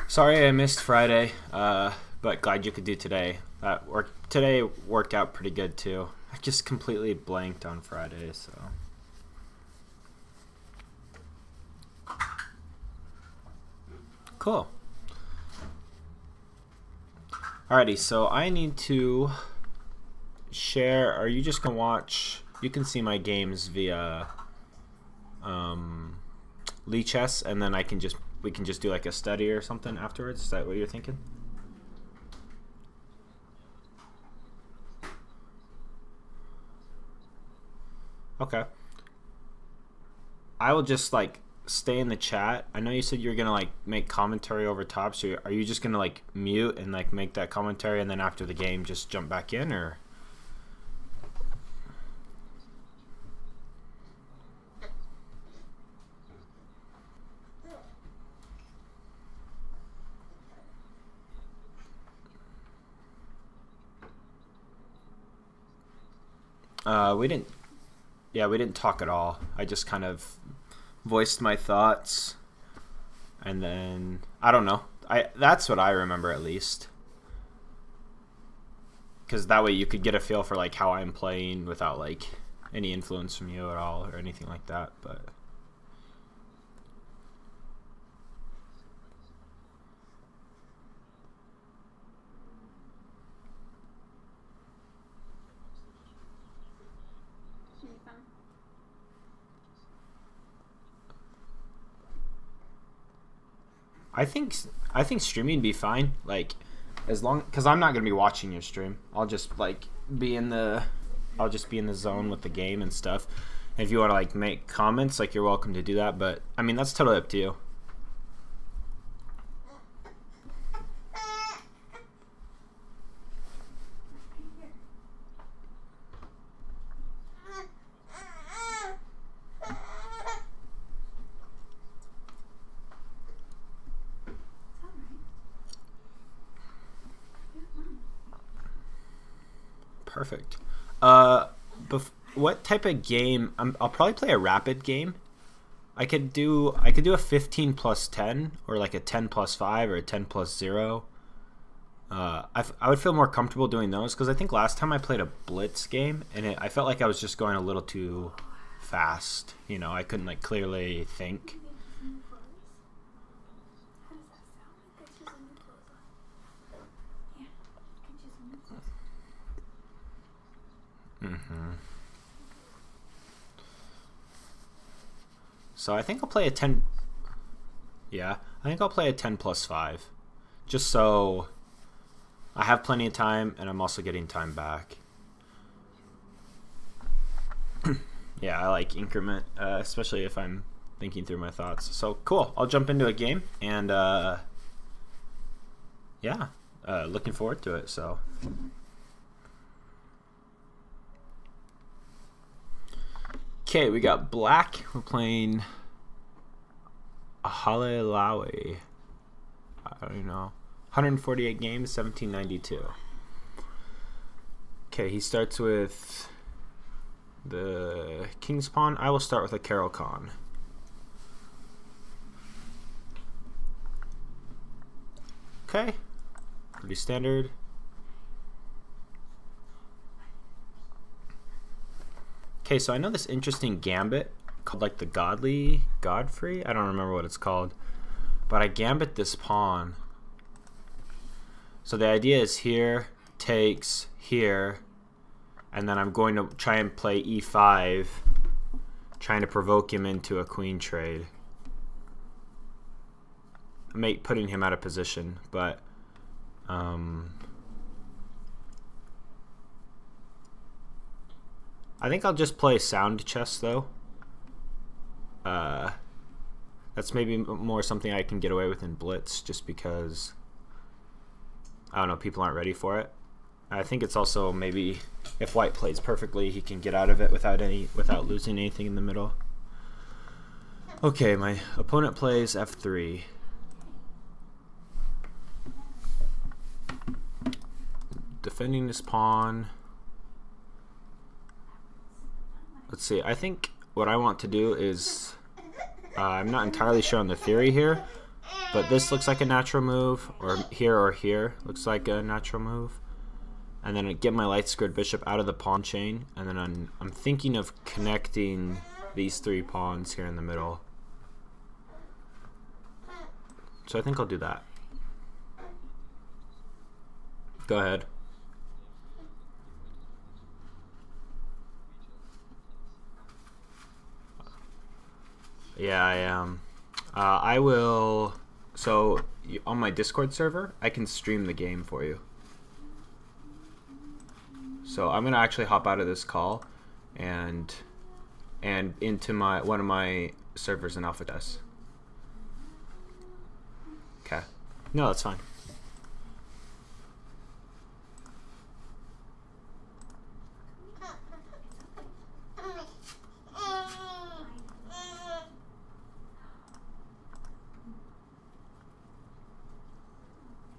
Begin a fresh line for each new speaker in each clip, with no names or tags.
Sorry I missed Friday, but glad you could do today. Today worked out pretty good too. I just completely blanked on Friday, so. Cool. Alrighty, so I need to share. Are you just gonna watch? You can see my games via Chess, and then we can just do like a study or something afterwards. Is that what you're thinking? Okay. I will just like stay in the chat. I know you said you were gonna like make commentary over top, so are you just gonna like mute and like make that commentary and then after the game just jump back in, or? We didn't. Yeah, we didn't talk at all. I just kind of voiced my thoughts, and then I don't know. That's what I remember at least, because that way you could get a feel for like how I'm playing without like any influence from you at all or anything like that. But I think streaming would be fine. Like, as long, because I'm not gonna be watching your stream. I'll just like be in the I'll just be in the zone with the game and stuff. And if you want to like make comments, like, you're welcome to do that. But I mean, that's totally up to you. Perfect. What type of game? I'll probably play a rapid game. I could do a 15 plus 10, or like a 10 plus 5, or a 10 plus 0. I would feel more comfortable doing those, because I think last time I played a blitz game and I felt like I was just going a little too fast. You know, I couldn't like clearly think. So I think I'll play a 10. Yeah, I think I'll play a 10 plus 5. Just so I have plenty of time and I'm also getting time back. Yeah, I like increment, especially if I'm thinking through my thoughts. So cool, I'll jump into a game, and yeah, looking forward to it. So. Okay, we got black. We're playing Halelawe. I don't even know. 148 games, 1792. Okay, he starts with the King's Pawn. I will start with a Carol Con. Okay, pretty standard. Okay, so I know this interesting gambit called like the Godfrey. I don't remember what it's called, but I gambit this pawn. So the idea is here takes here, and then I'm going to try and play e5, trying to provoke him into a queen trade. Putting him out of position, but I think I'll just play sound chess though. That's maybe more something I can get away with in blitz, just because I don't know, people aren't ready for it. I think it's also maybe if white plays perfectly, he can get out of it without losing anything in the middle. Okay, my opponent plays f3. Defending this pawn. Let's see, I think what I want to do is, I'm not entirely sure on the theory here, But this looks like a natural move, or here looks like a natural move. And then I get my light squared bishop out of the pawn chain, and then I'm thinking of connecting these 3 pawns here in the middle. So I think I'll do that. Go ahead. Yeah, I am. I will. So on my Discord server, I can stream the game for you. So I'm gonna actually hop out of this call and into one of my servers in Alpha Test. Okay. No, that's fine.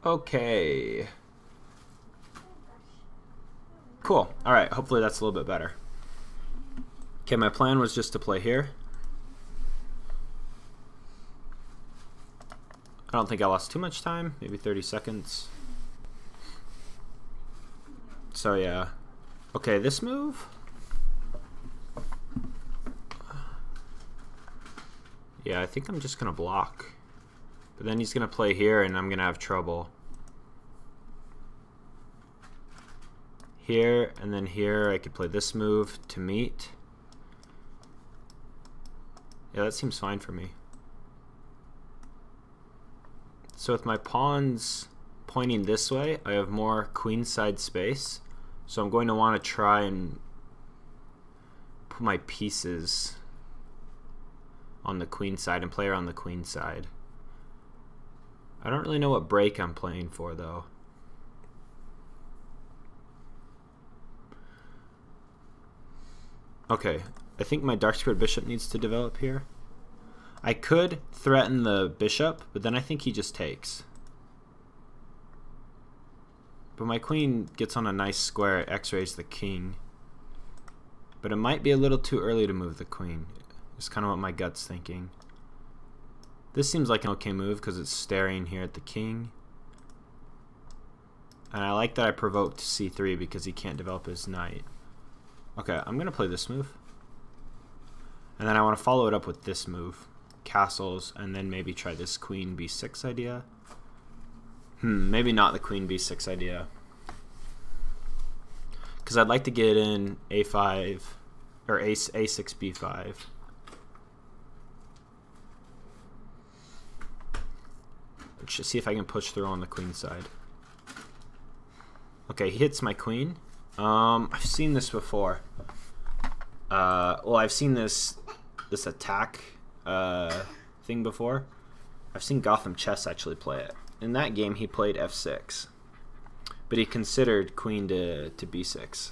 Okay. Cool. All right. Hopefully that's a little bit better. Okay, my plan was just to play here. I don't think I lost too much time, maybe 30 seconds. So yeah. Okay, this move. Yeah, I think I'm just gonna block. But then he's gonna play here and I'm gonna have trouble. Here and then here I could play this move to meet. Yeah, that seems fine for me. So with my pawns pointing this way, I have more queenside space. So I'm going to want to try and put my pieces on the queen side and play around the queen side. I don't really know what break I'm playing for though. Okay, I think my dark squared bishop needs to develop here. I could threaten the bishop, but then I think he just takes. But my queen gets on a nice square, it x-rays the king. But it might be a little too early to move the queen. It's kind of what my gut's thinking. This seems like an okay move because it's staring here at the king. And I like that I provoked c3 because he can't develop his knight. Okay, I'm going to play this move. And then I want to follow it up with this move. Castles, and then maybe try this queen b6 idea. Maybe not the queen b6 idea. Because I'd like to get in a5, or a6 b5. Let's see if I can push through on the queen side. Okay, he hits my queen. I've seen this before. Well, I've seen this attack thing before. I've seen Gotham Chess actually play it. In that game, he played f6, but he considered queen to b6,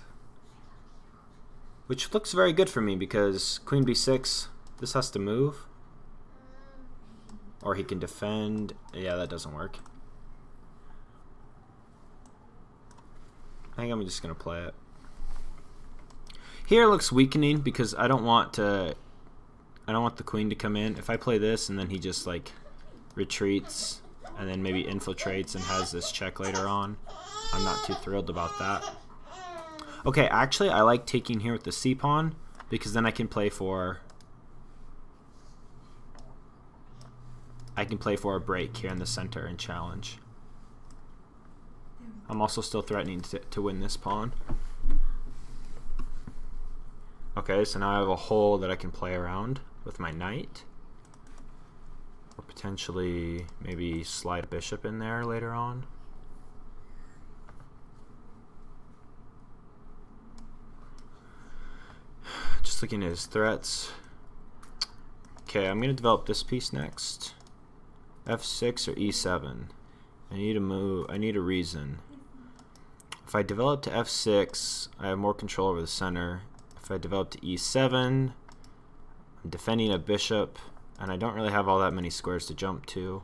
which looks very good for me because queen b6, this has to move, or he can defend. Yeah, that doesn't work. I think I'm just gonna play it. Here looks weakening because I don't want the queen to come in. If I play this and then he just like retreats and then maybe infiltrates and has this check later on, I'm not too thrilled about that. Okay, actually I like taking here with the c pawn because then I can play for a break here in the center and challenge. I'm also still threatening to win this pawn. Okay, so now I have a hole that I can play around with my knight. Or potentially maybe slide a bishop in there later on. Just looking at his threats. Okay, I'm going to develop this piece next. f6 or e7. I need a move. I need a reason. If I develop to f6, I have more control over the center. If I develop to e7, I'm defending a bishop, and I don't really have all that many squares to jump to.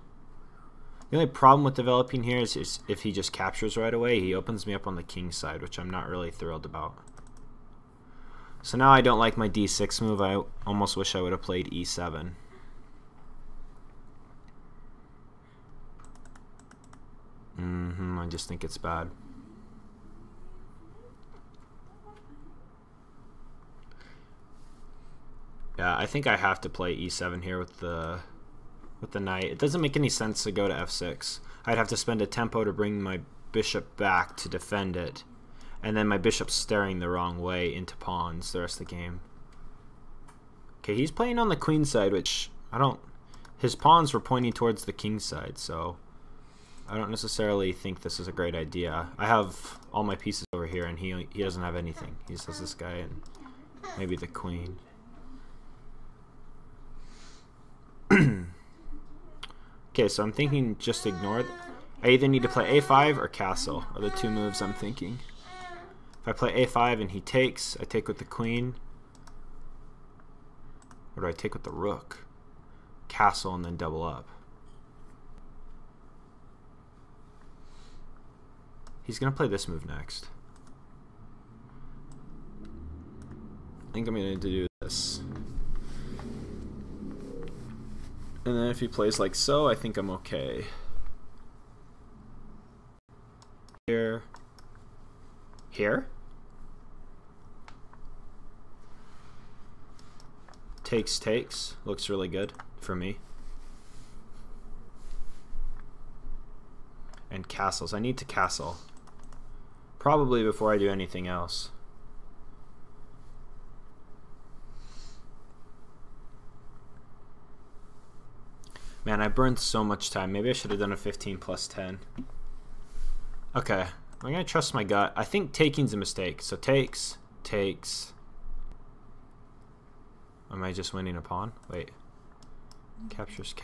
The only problem with developing here is if he just captures right away, he opens me up on the king side, which I'm not really thrilled about. So now I don't like my d6 move. I almost wish I would have played e7. I just think it's bad. Yeah, I think I have to play e7 here with the knight. It doesn't make any sense to go to f6. I'd have to spend a tempo to bring my bishop back to defend it, and then my bishop's staring the wrong way into pawns the rest of the game. Okay, he's playing on the queen side, which his pawns were pointing towards the king side, so I don't necessarily think this is a great idea. I have all my pieces over here, and he doesn't have anything. He just has this guy and maybe the queen. Okay, so I'm thinking just ignore I either need to play a5 or castle are the two moves I'm thinking. If I play a5 and he takes, I take with the queen. Or do I take with the rook? Castle and then double up. He's going to play this move next. I think I'm going to do this. And then if he plays like so, I think I'm okay. Here. Here? Takes. Looks really good for me. And castles. I need to castle. Probably before I do anything else. Man, I burned so much time. Maybe I should have done a 15 plus 10. Okay, I'm gonna trust my gut. I think taking's a mistake. So takes. Am I just winning a pawn? Wait. Captures.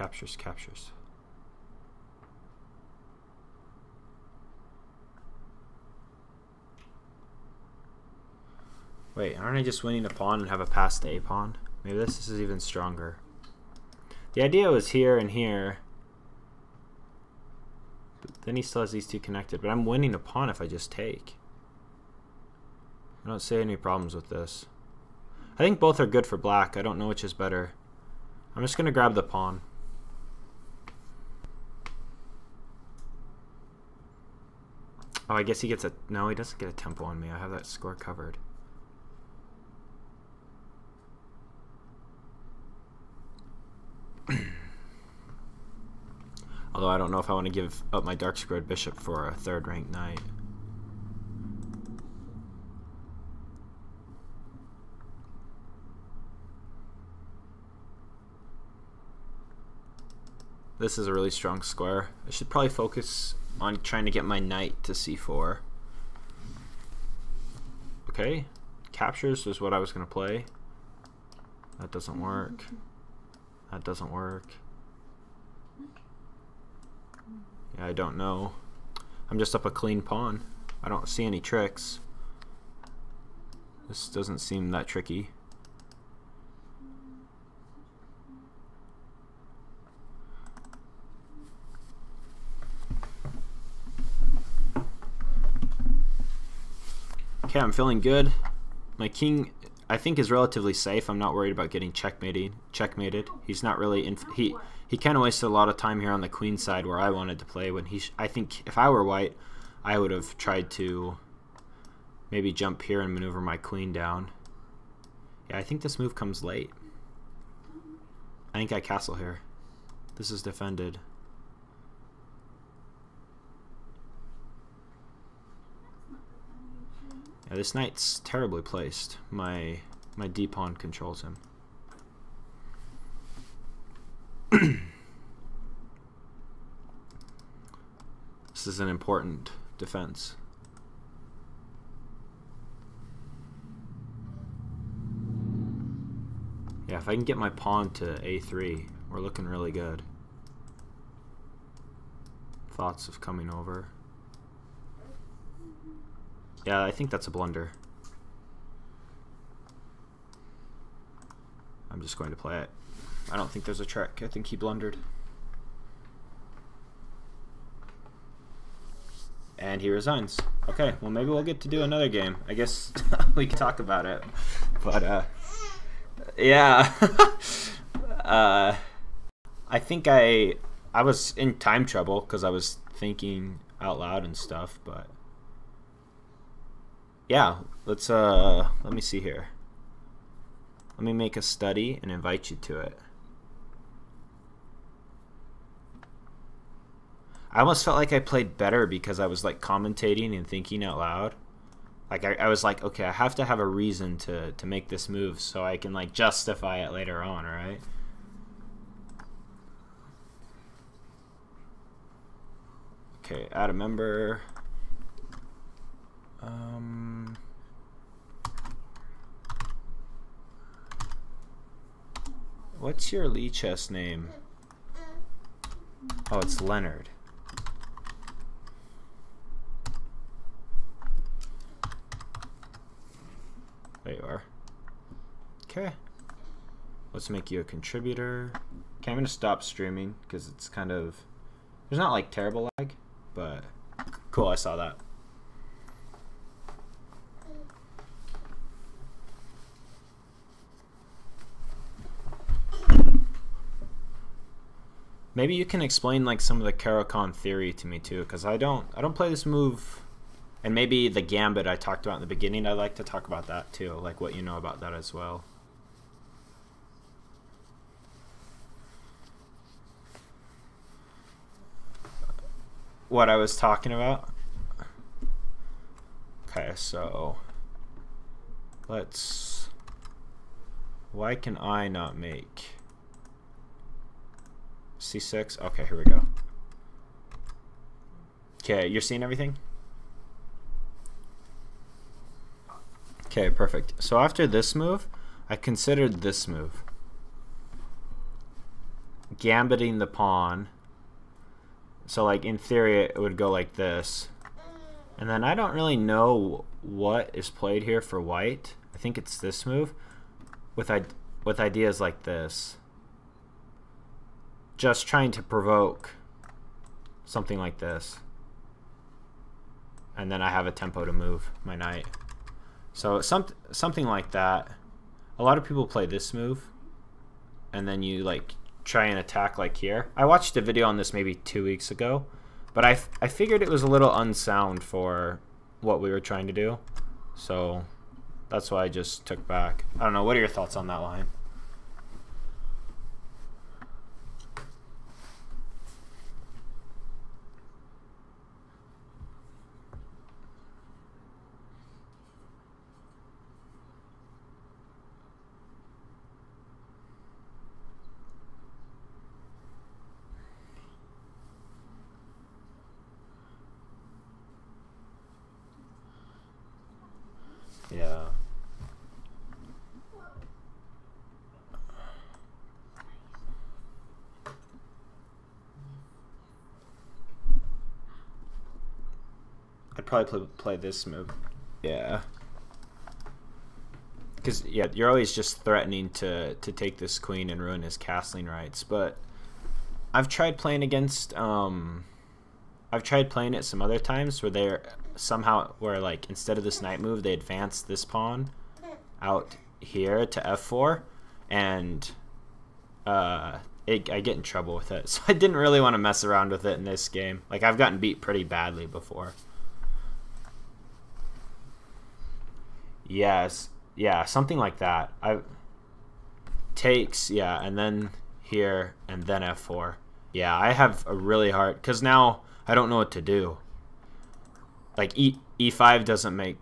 Wait, aren't I just winning a pawn and have a pass to a pawn? Maybe this is even stronger. The idea was here and here. But then he still has these two connected. But I'm winning a pawn if I just take. I don't see any problems with this. I think both are good for black. I don't know which is better. I'm just going to grab the pawn. Oh, I guess he gets a... No, he doesn't get a tempo on me. I have that score covered. Although I don't know if I want to give up my dark squared bishop for a third ranked knight. This is a really strong square. I should probably focus on trying to get my knight to c4. Okay, captures is what I was going to play. That doesn't work. That doesn't work. Yeah, I don't know. I'm just up a clean pawn. I don't see any tricks. This doesn't seem that tricky. Okay, I'm feeling good. My king, I think, is relatively safe. I'm not worried about getting checkmated. He's not really he kind of wasted a lot of time here on the queen side where I wanted to play. When I think if I were white, I would have tried to maybe jump here and maneuver my queen down. Yeah, I think this move comes late. I think I castle here. This is defended. Yeah, this knight's terribly placed. My d pawn controls him. This is an important defense. Yeah, if I can get my pawn to a3, we're looking really good. Thoughts of coming over. Yeah, I think that's a blunder. I'm just going to play it. I don't think there's a trick. I think he blundered. And he resigns. Okay, well maybe we'll get to do another game. I guess we can talk about it. But yeah. I think I was in time trouble because I was thinking out loud and stuff, but yeah, let's let me see here. Let me make a study and invite you to it. I almost felt like I played better because I was like commentating and thinking out loud. Like I was like, okay, I have to have a reason to make this move so I can like justify it later on, right? Okay, add a member. What's your Lee chess name? Oh, it's Leonard. There you are. Okay. Let's make you a contributor. Okay, I'm gonna stop streaming because it's kind of, there's not like terrible lag, but cool, I saw that. Maybe you can explain like some of the Caro-Kann theory to me too, because I don't play this move. And maybe the gambit I talked about in the beginning, I'd like to talk about that too, like what you know about that as well. What I was talking about? Okay, so let's, why can I not make C6? Okay, here we go. Okay, you're seeing everything? Okay, perfect. So after this move, I considered this move. Gambiting the pawn. So like in theory it would go like this. And then I don't really know what is played here for white. I think it's this move with ideas like this. Just trying to provoke something like this. And then I have a tempo to move my knight. So something like that. A lot of people play this move, and then you like try and attack like here. I watched a video on this maybe 2 weeks ago, but I figured it was a little unsound for what we were trying to do. So that's why I just took back. I don't know, what are your thoughts on that line? Yeah. I'd probably play this move. Yeah. Because, yeah, you're always just threatening to take this queen and ruin his castling rights. But I've tried playing against, I've tried playing it some other times where they're somehow, where like instead of this knight move, they advance this pawn out here to f4, and I get in trouble with it. So I didn't really want to mess around with it in this game. Like I've gotten beat pretty badly before. Yes, yeah, something like that. I takes, yeah, and then here and then f4. Yeah, I have a really hard, because now I don't know what to do. Like e5 doesn't make,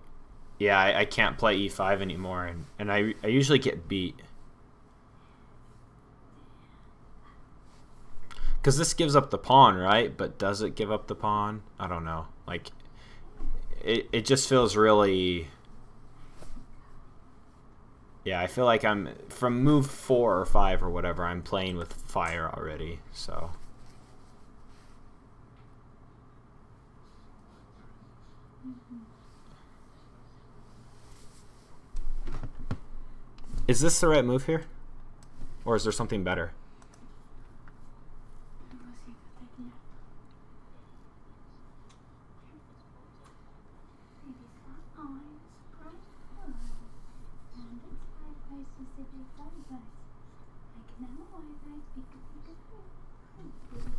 yeah, I can't play e5 anymore, and I usually get beat. Because this gives up the pawn, right? But does it give up the pawn? I don't know. Like, it just feels really, yeah, I feel like I'm, from move 4 or 5 or whatever, I'm playing with fire already, so. Is this the right move here? Or is there something better?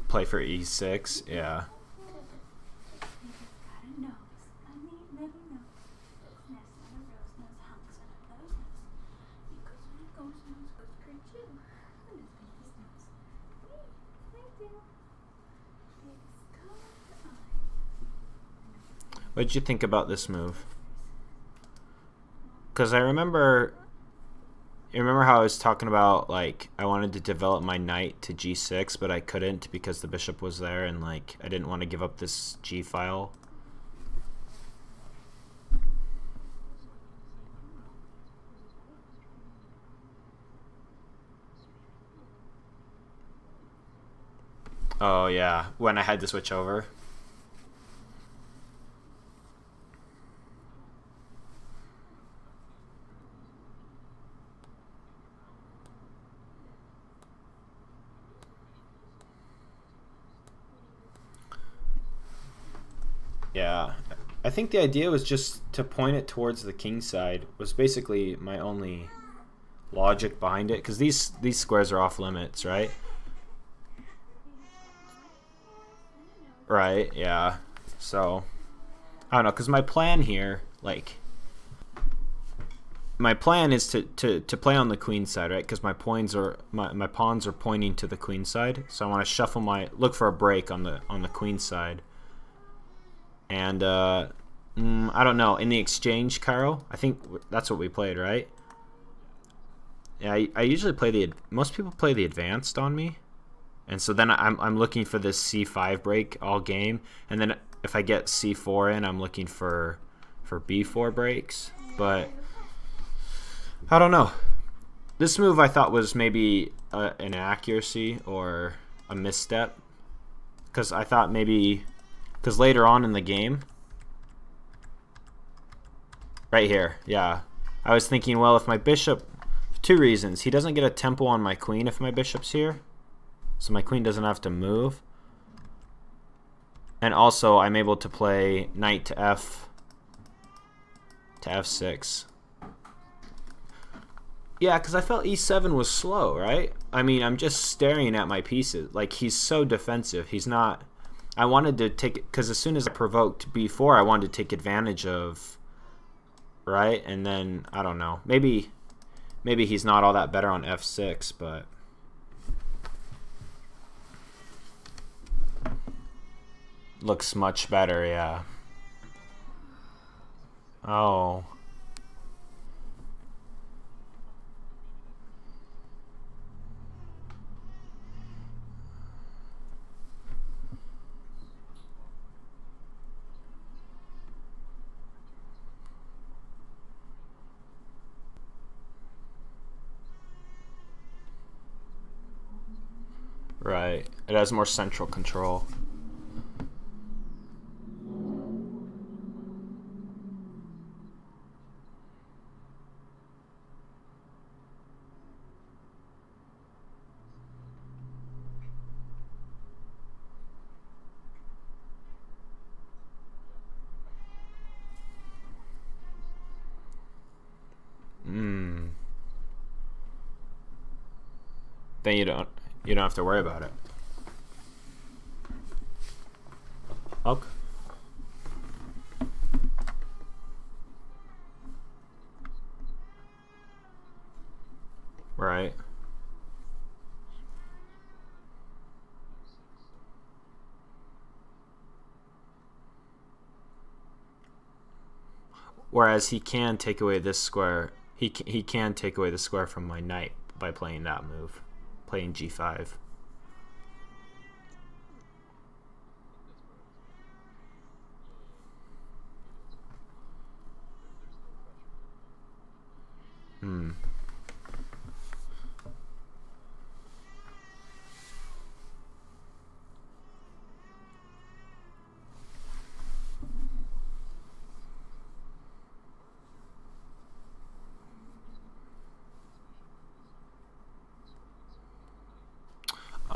Play for e6, yeah. What did you think about this move? Because I remember... You remember how I was talking about, like, I wanted to develop my knight to g6, but I couldn't because the bishop was there, and, like, I didn't want to give up this g file. Oh, yeah, when I had to switch over. Yeah, I think the idea was just to point it towards the king side was basically my only logic behind it, because these squares are off limits, right? Right, yeah. So, I don't know, because my plan here, like, my plan is to play on the queen side, right? Because my pawns are pointing to the queen side, so I want to shuffle look for a break on the queen side. And I don't know. In the exchange, Carl, I think that's what we played, right? Yeah, I usually play most people play the advanced on me, and so then I'm looking for this c5 break all game, and then if I get c4 in, I'm looking for b4 breaks. But I don't know. This move I thought was maybe an inaccuracy or a misstep, because I thought maybe. Because later on in the game, right here, yeah, I was thinking, well, if my bishop, two reasons. He doesn't get a tempo on my queen if my bishop's here, so my queen doesn't have to move. And also, I'm able to play knight to f6. Yeah, because I felt e7 was slow, right? I mean, I'm just staring at my pieces. Like, he's so defensive. He's not... I wanted to take it because as soon as I provoked b4, I wanted to take advantage of, right? And then I don't know. Maybe he's not all that better on f6, but looks much better, yeah. Oh. Right. It has more central control. Then you don't have to worry about it. Okay. Right. Whereas he can take away this square. He can take away the square from my knight by playing that move. Playing g5.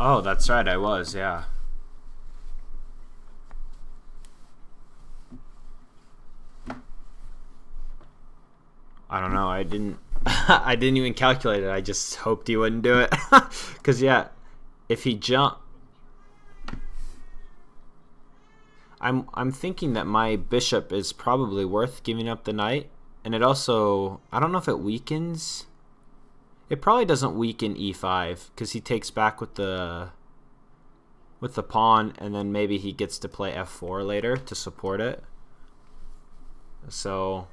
Oh, that's right, I was, yeah. I don't know, I didn't I didn't even calculate it. I just hoped he wouldn't do it. Cuz yeah, if he jumped, I'm thinking that my bishop is probably worth giving up the knight, and it also, I don't know if it weakens. It probably doesn't weaken e5 because he takes back with the with the pawn, and then maybe he gets to play f4 later to support it. So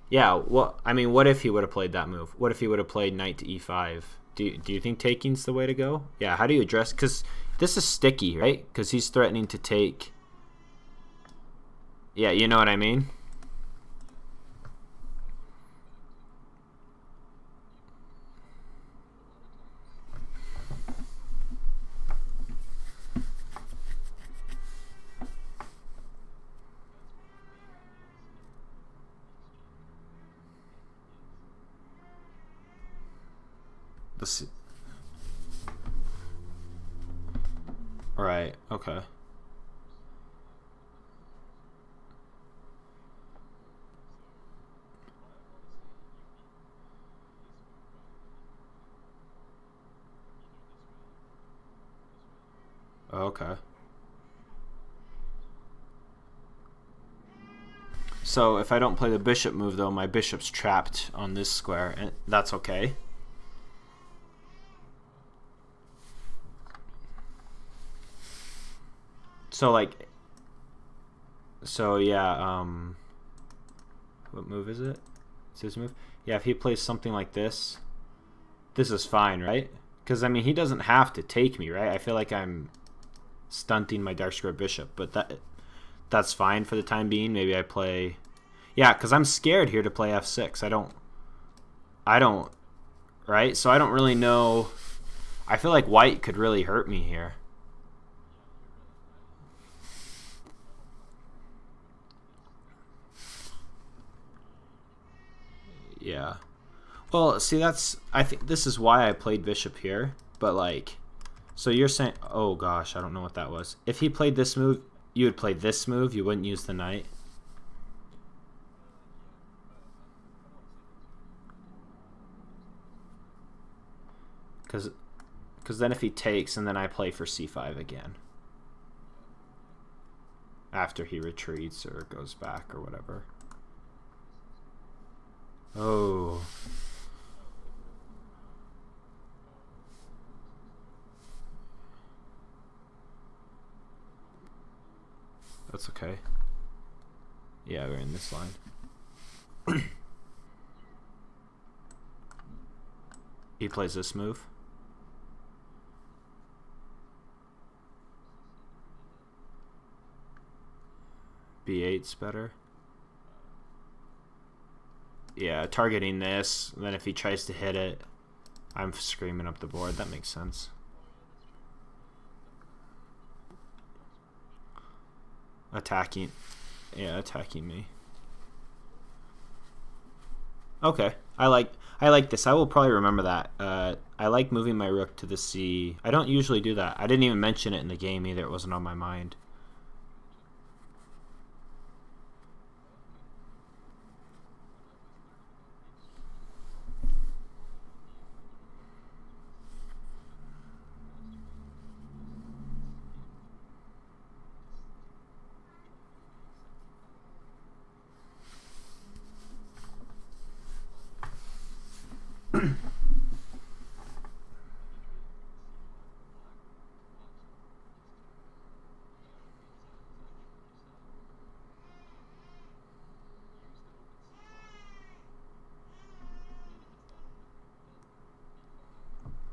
yeah, well, I mean, what if he would have played that move? What if he would have played knight to e5? Do you think taking's the way to go? Yeah, how do you address, because this is sticky, right? Because he's threatening to take. Yeah, you know what I mean? Right, okay. Okay. So if I don't play the bishop move, though, my bishop's trapped on this square, and that's okay. So like, so yeah, what move is it? It's his move? Yeah, if he plays something like this is fine, right? Because I mean, he doesn't have to take me, right? I feel like I'm stunting my dark square bishop, but that's fine for the time being. Maybe I play, yeah, because I'm scared here to play f6. I don't, right? So I don't really know. I feel like white could really hurt me here. Yeah. Well, see, I think this is why I played bishop here, but like, so you're saying, oh gosh, I don't know what that was. If he played this move, you would play this move, you wouldn't use the knight. Because then if he takes, and then I play for c5 again. After he retreats or goes back or whatever. Oh. That's okay. Yeah, we're in this line. He plays this move. B8's better. Yeah, targeting this, then if he tries to hit it, I'm screaming up the board. That makes sense. Attacking. Yeah, attacking me. Okay. I like this. I will probably remember that. I like moving my rook to the c. I don't usually do that. I didn't even mention it in the game either. It wasn't on my mind.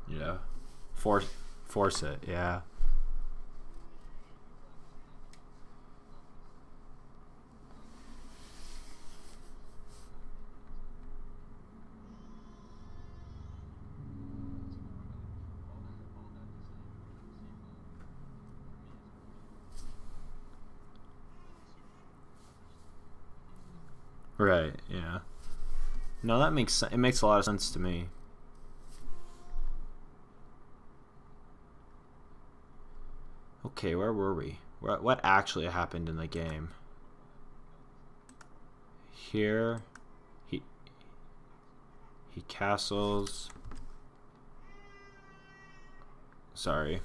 Yeah. Force it, yeah. Right, yeah. No, that makes sense. It makes a lot of sense to me. Okay, where were we? What actually happened in the game? Here, he castles. Sorry.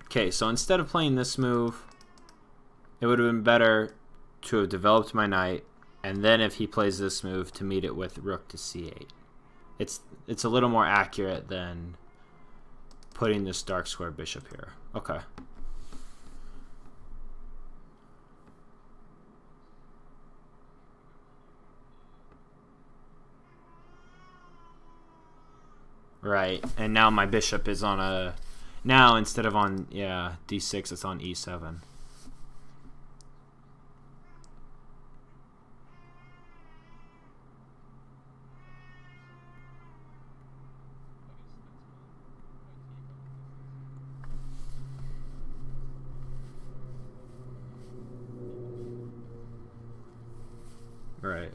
Okay, so instead of playing this move, it would have been better to have developed my knight, and then if he plays this move, to meet it with rook to c8. It's a little more accurate than putting this dark square bishop here. Okay. Right, and now my bishop is on a... Now, instead of on, yeah, d6, it's on e7. Right.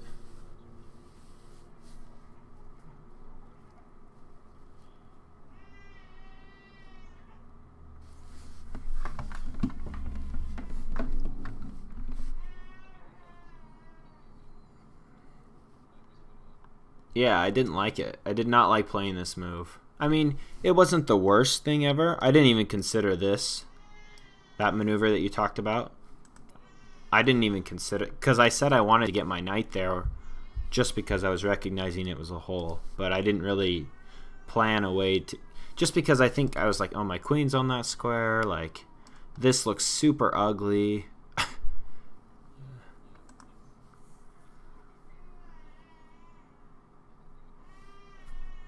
Yeah, I didn't like it. I did not like playing this move. I mean, it wasn't the worst thing ever. I didn't even consider that maneuver that you talked about. I didn't even consider, because I said I wanted to get my knight there just because I was recognizing it was a hole, but I didn't really plan a way to, just because I think I was like, oh, my queen's on that square, like this looks super ugly.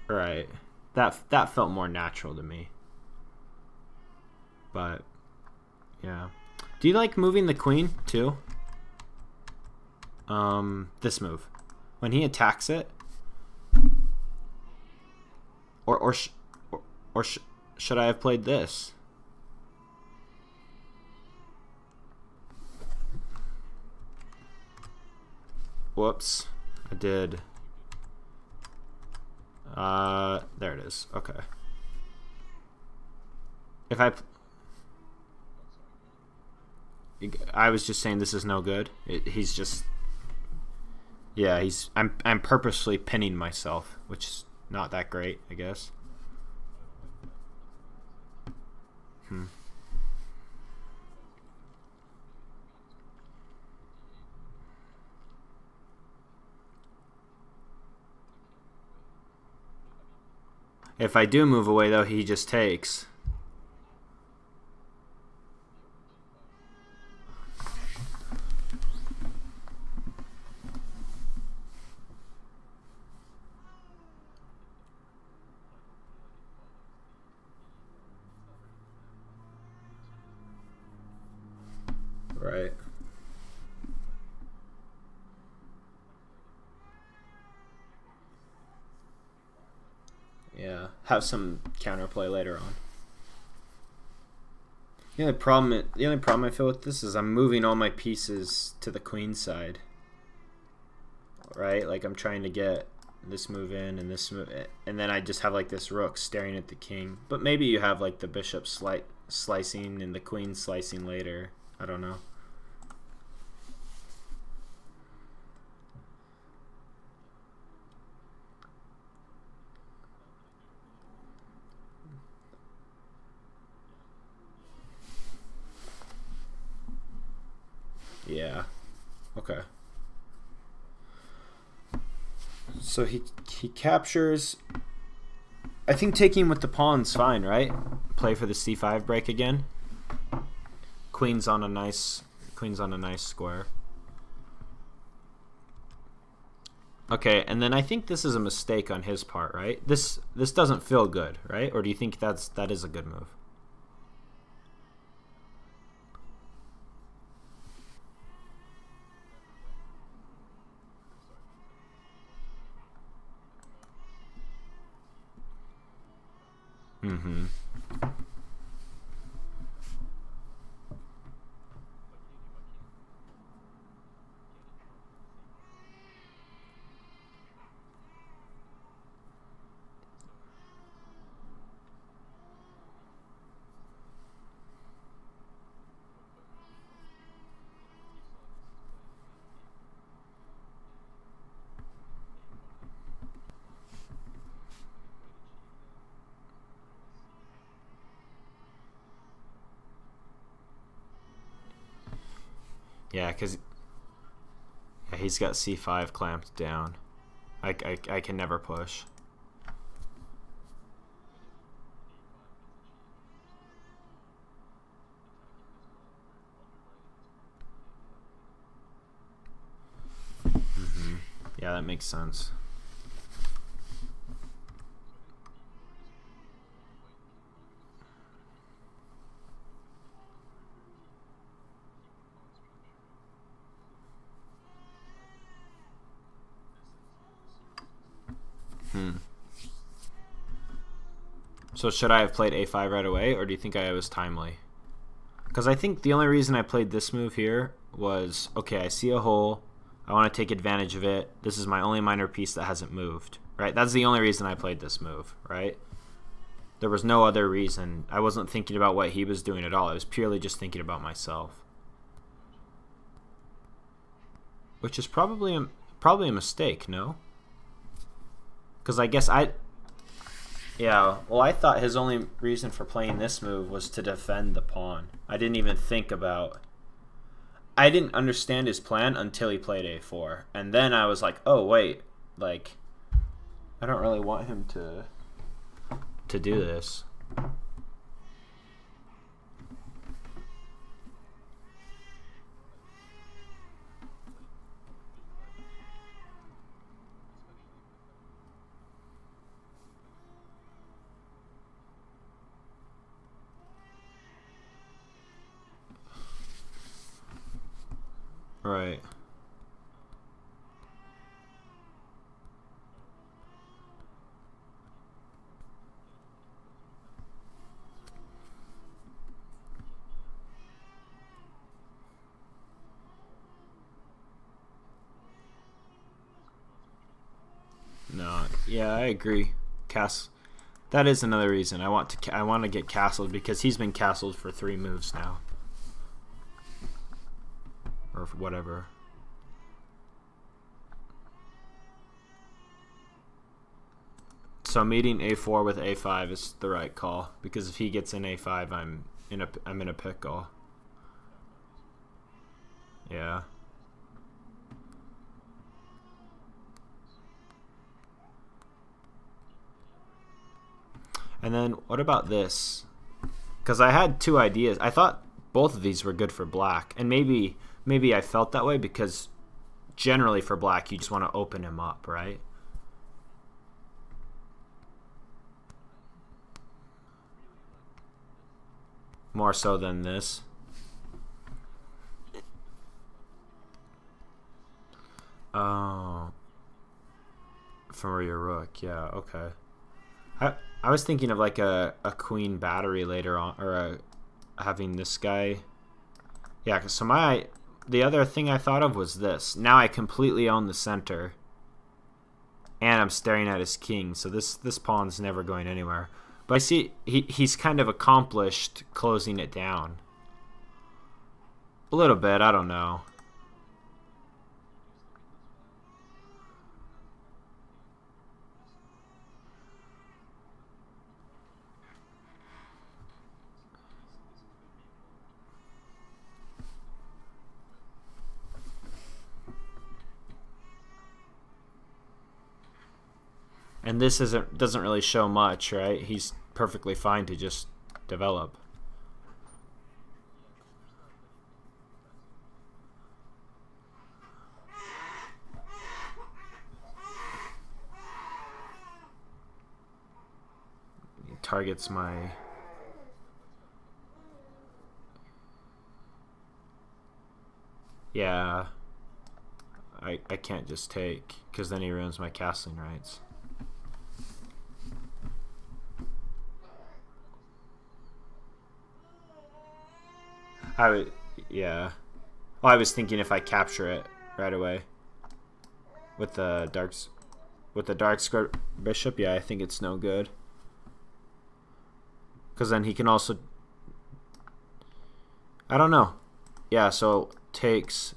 Right. That felt more natural to me. But yeah. Do you like moving the queen too? This move. When he attacks it, or should I have played this? Whoops. I did. There it is. Okay. If I was just saying this is no good. He's just, yeah, I'm purposely pinning myself, which is not that great, I guess. If I do move away, though, he just takes. Right. Yeah, have some counterplay later on. The only problem I feel with this is I'm moving all my pieces to the queen side. Right? Like I'm trying to get this move in and this move in, and then I just have like this rook staring at the king. But maybe you have like the bishop slicing and the queen slicing later. I don't know. Yeah. Okay. So he captures. I think taking with the pawn's fine, right? Play for the c5 break again. Queen's on a nice square. Okay, and then I think this is a mistake on his part, right? This doesn't feel good, right? Or do you think that is a good move? Mm-hmm. Yeah, because he's got c5 clamped down. I can never push. Yeah, that makes sense. So should I have played a5 right away, or do you think I was timely? Because I think the only reason I played this move here was, okay, I see a hole, I want to take advantage of it, this is my only minor piece that hasn't moved, right? That's the only reason I played this move, right? There was no other reason. I wasn't thinking about what he was doing at all. I was purely just thinking about myself. Which is probably a mistake, no? Because I guess yeah, well, I thought his only reason for playing this move was to defend the pawn. I didn't even think about... I didn't understand his plan until he played a4. And then I was like, oh, wait. Like, I don't really want him to do this. Right. No, yeah, I agree. That is another reason I want to get castled, because he's been castled for 3 moves now. Or whatever. So meeting a4 with a5 is the right call, because if he gets in a5, I'm in a pickle. Yeah. And then what about this? Because I had 2 ideas. I thought both of these were good for black, and maybe I felt that way because generally for black you just want to open him up, right? More so than this. Oh. From your rook, yeah, okay. I was thinking of like a queen battery later on, or having this guy. Yeah, so the other thing I thought of was this. Now I completely own the center, and I'm staring at his king, so this pawn's never going anywhere. But I see he's kind of accomplished closing it down. A little bit, I don't know. And this doesn't really show much, right? He's perfectly fine to just develop. He targets my... Yeah. I can't just take, because then he ruins my castling rights. Yeah. Well, I was thinking if I capture it right away with the dark square bishop, yeah, I think it's no good. Because then he can also... I don't know. Yeah, so takes.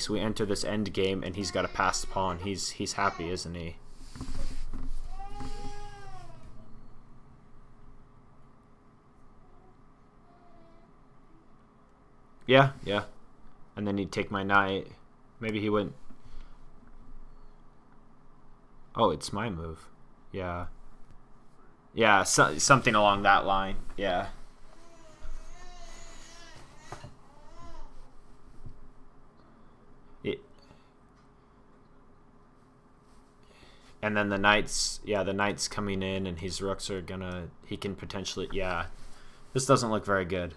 We enter this end game, and he's got a passed pawn. He's happy, isn't he? Yeah. And then he'd take my knight. Maybe he wouldn't. Oh, it's my move. Yeah. Yeah, something along that line. Yeah. And then the knights, yeah, the knights coming in, and his rooks are gonna, he can potentially, yeah. This doesn't look very good.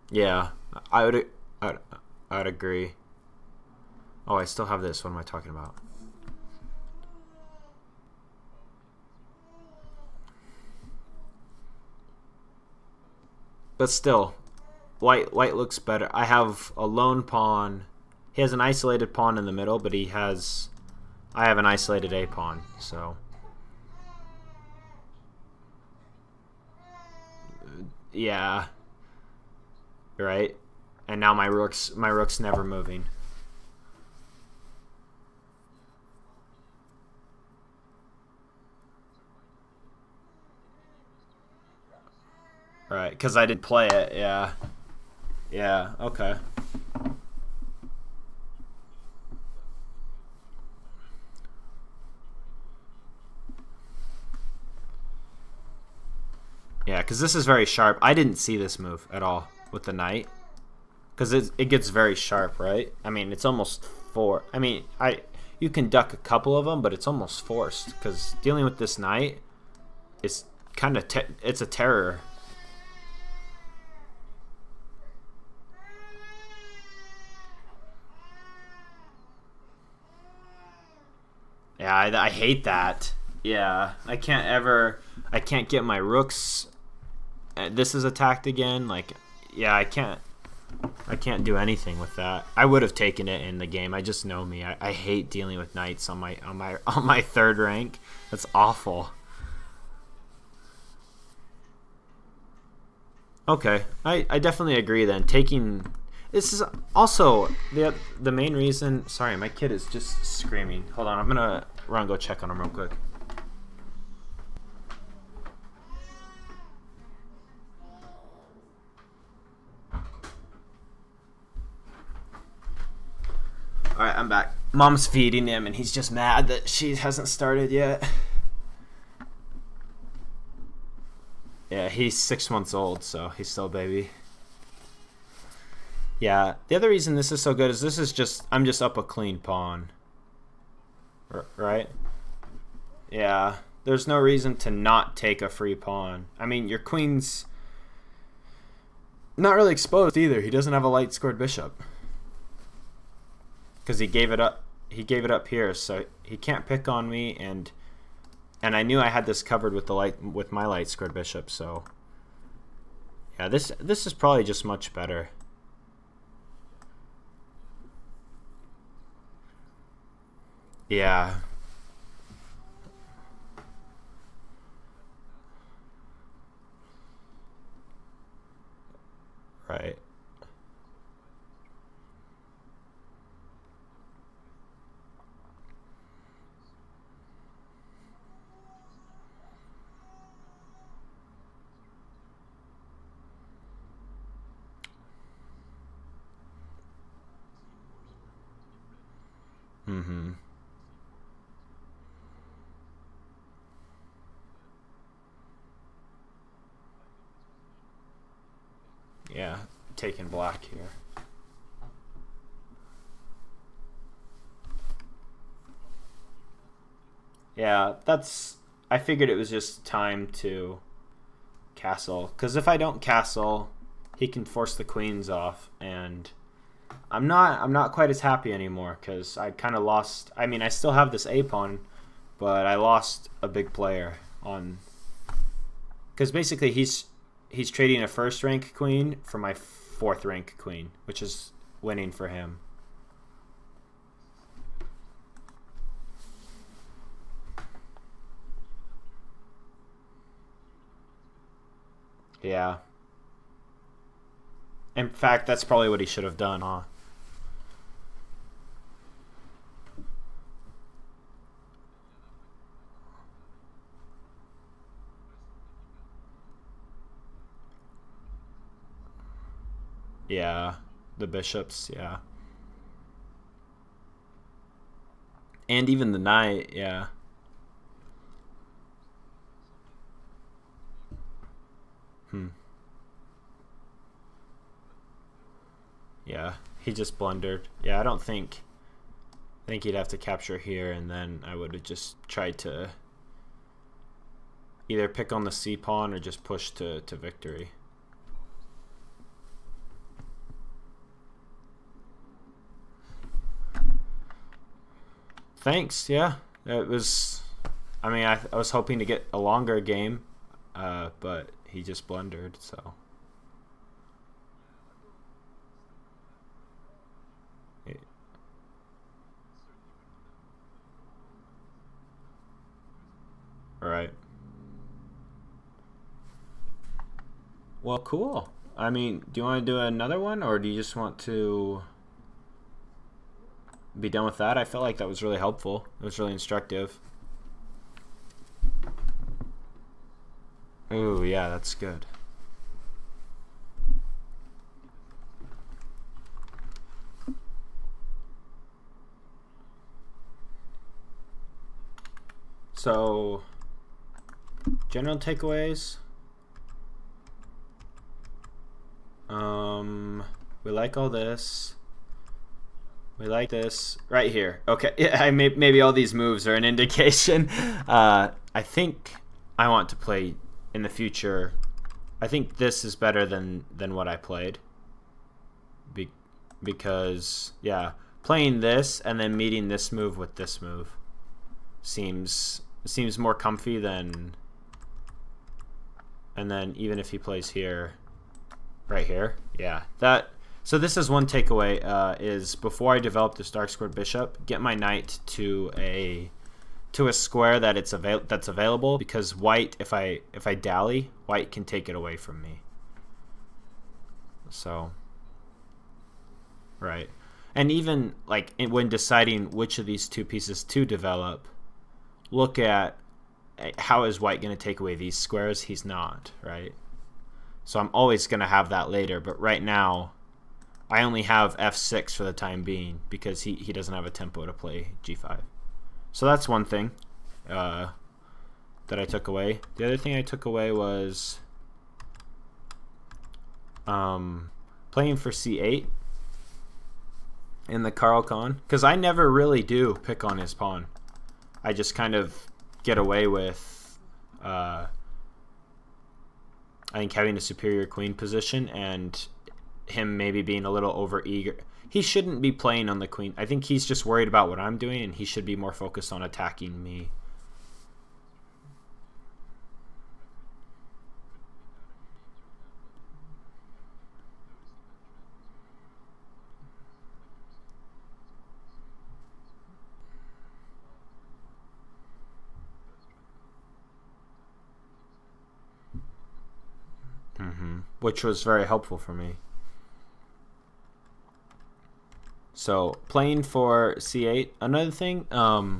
Yeah, I would agree. Oh, I still have this. What am I talking about? But still, white looks better. I have a lone pawn. He has an isolated pawn in the middle, but I have an isolated A pawn, so yeah, right. And now my rook's never moving. Right, because I did play it. Yeah, yeah. Okay. Yeah, because this is very sharp. I didn't see this move at all with the knight. Because it gets very sharp, right? I mean, it's almost four. I mean, you can duck a couple of them, but it's almost forced. Because dealing with this knight is kind of, it's a terror. Yeah, I hate that. Yeah, I can't get my rooks. This is attacked again. Like, yeah, I can't do anything with that. I would have taken it in the game. I just know me. I hate dealing with knights on my third rank. That's awful. Okay, I definitely agree then. Taking this is also the main reason. Sorry, my kid is just screaming. Hold on, I'm gonna run go check on him real quick. Alright, I'm back. Mom's feeding him, and he's just mad that she hasn't started yet. Yeah, he's 6 months old, so he's still a baby. Yeah, the other reason this is so good is I'm just up a clean pawn. Right? Yeah, there's no reason to not take a free pawn. I mean, your queen's not really exposed either. He doesn't have a light scored bishop. Because he gave it up. He gave it up here, so he can't pick on me, and I knew I had this covered with my light scored bishop. So yeah, this is probably just much better. Yeah. Right. Mm-hmm. Yeah, taking black here. Yeah, I figured it was just time to castle. Because if I don't castle, he can force the queens off, and I'm not quite as happy anymore because I kind of lost. I mean, I still have this A pawn, but I lost a big player on. Because basically he's trading a first rank queen for my fourth rank queen, which is winning for him. Yeah. In fact, that's probably what he should have done, huh? Yeah. The bishops, yeah. And even the knight, yeah. Hmm. Yeah, he just blundered. Yeah, I don't think... I think he'd have to capture here, and then I would have just tried to either pick on the C pawn or just push to victory. Thanks, yeah. It was... I mean, I was hoping to get a longer game, but he just blundered, so... Alright. Well, cool. I mean, do you want to do another one, or do you just want to be done with that? I felt like that was really helpful. It was really instructive. Ooh, yeah, that's good. So, general takeaways. We like all this. We like this right here. Okay, yeah, maybe all these moves are an indication. I think I want to play in the future. I think this is better than what I played. Because yeah, playing this and then meeting this move with this move seems more comfy than. And then even if he plays here, right here, yeah, that. So this is one takeaway, is before I develop this dark squared bishop, get my knight to a square that that's available, because white, if I dally, white can take it away from me. So, right. And even like when deciding which of these two pieces to develop, look at how is white going to take away these squares? He's not, right? So I'm always going to have that later, but right now I only have f6 for the time being because he doesn't have a tempo to play g5. So that's one thing that I took away. The other thing I took away was playing for c8 in the Carl Khan, because I never really do pick on his pawn. I just kind of get away with I think having a superior queen position and him maybe being a little over eager. He shouldn't be playing on the queen. I think he's just worried about what I'm doing, and he should be more focused on attacking me. Which was very helpful for me. So playing for c8. Another thing, another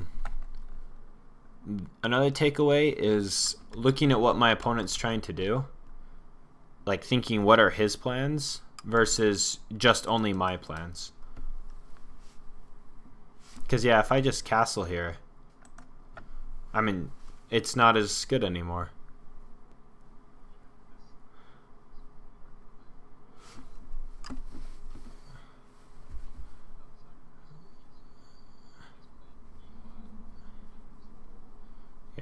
takeaway is looking at what my opponent's trying to do, like thinking what are his plans versus just only my plans. Because yeah, if I just castle here, I mean, it's not as good anymore.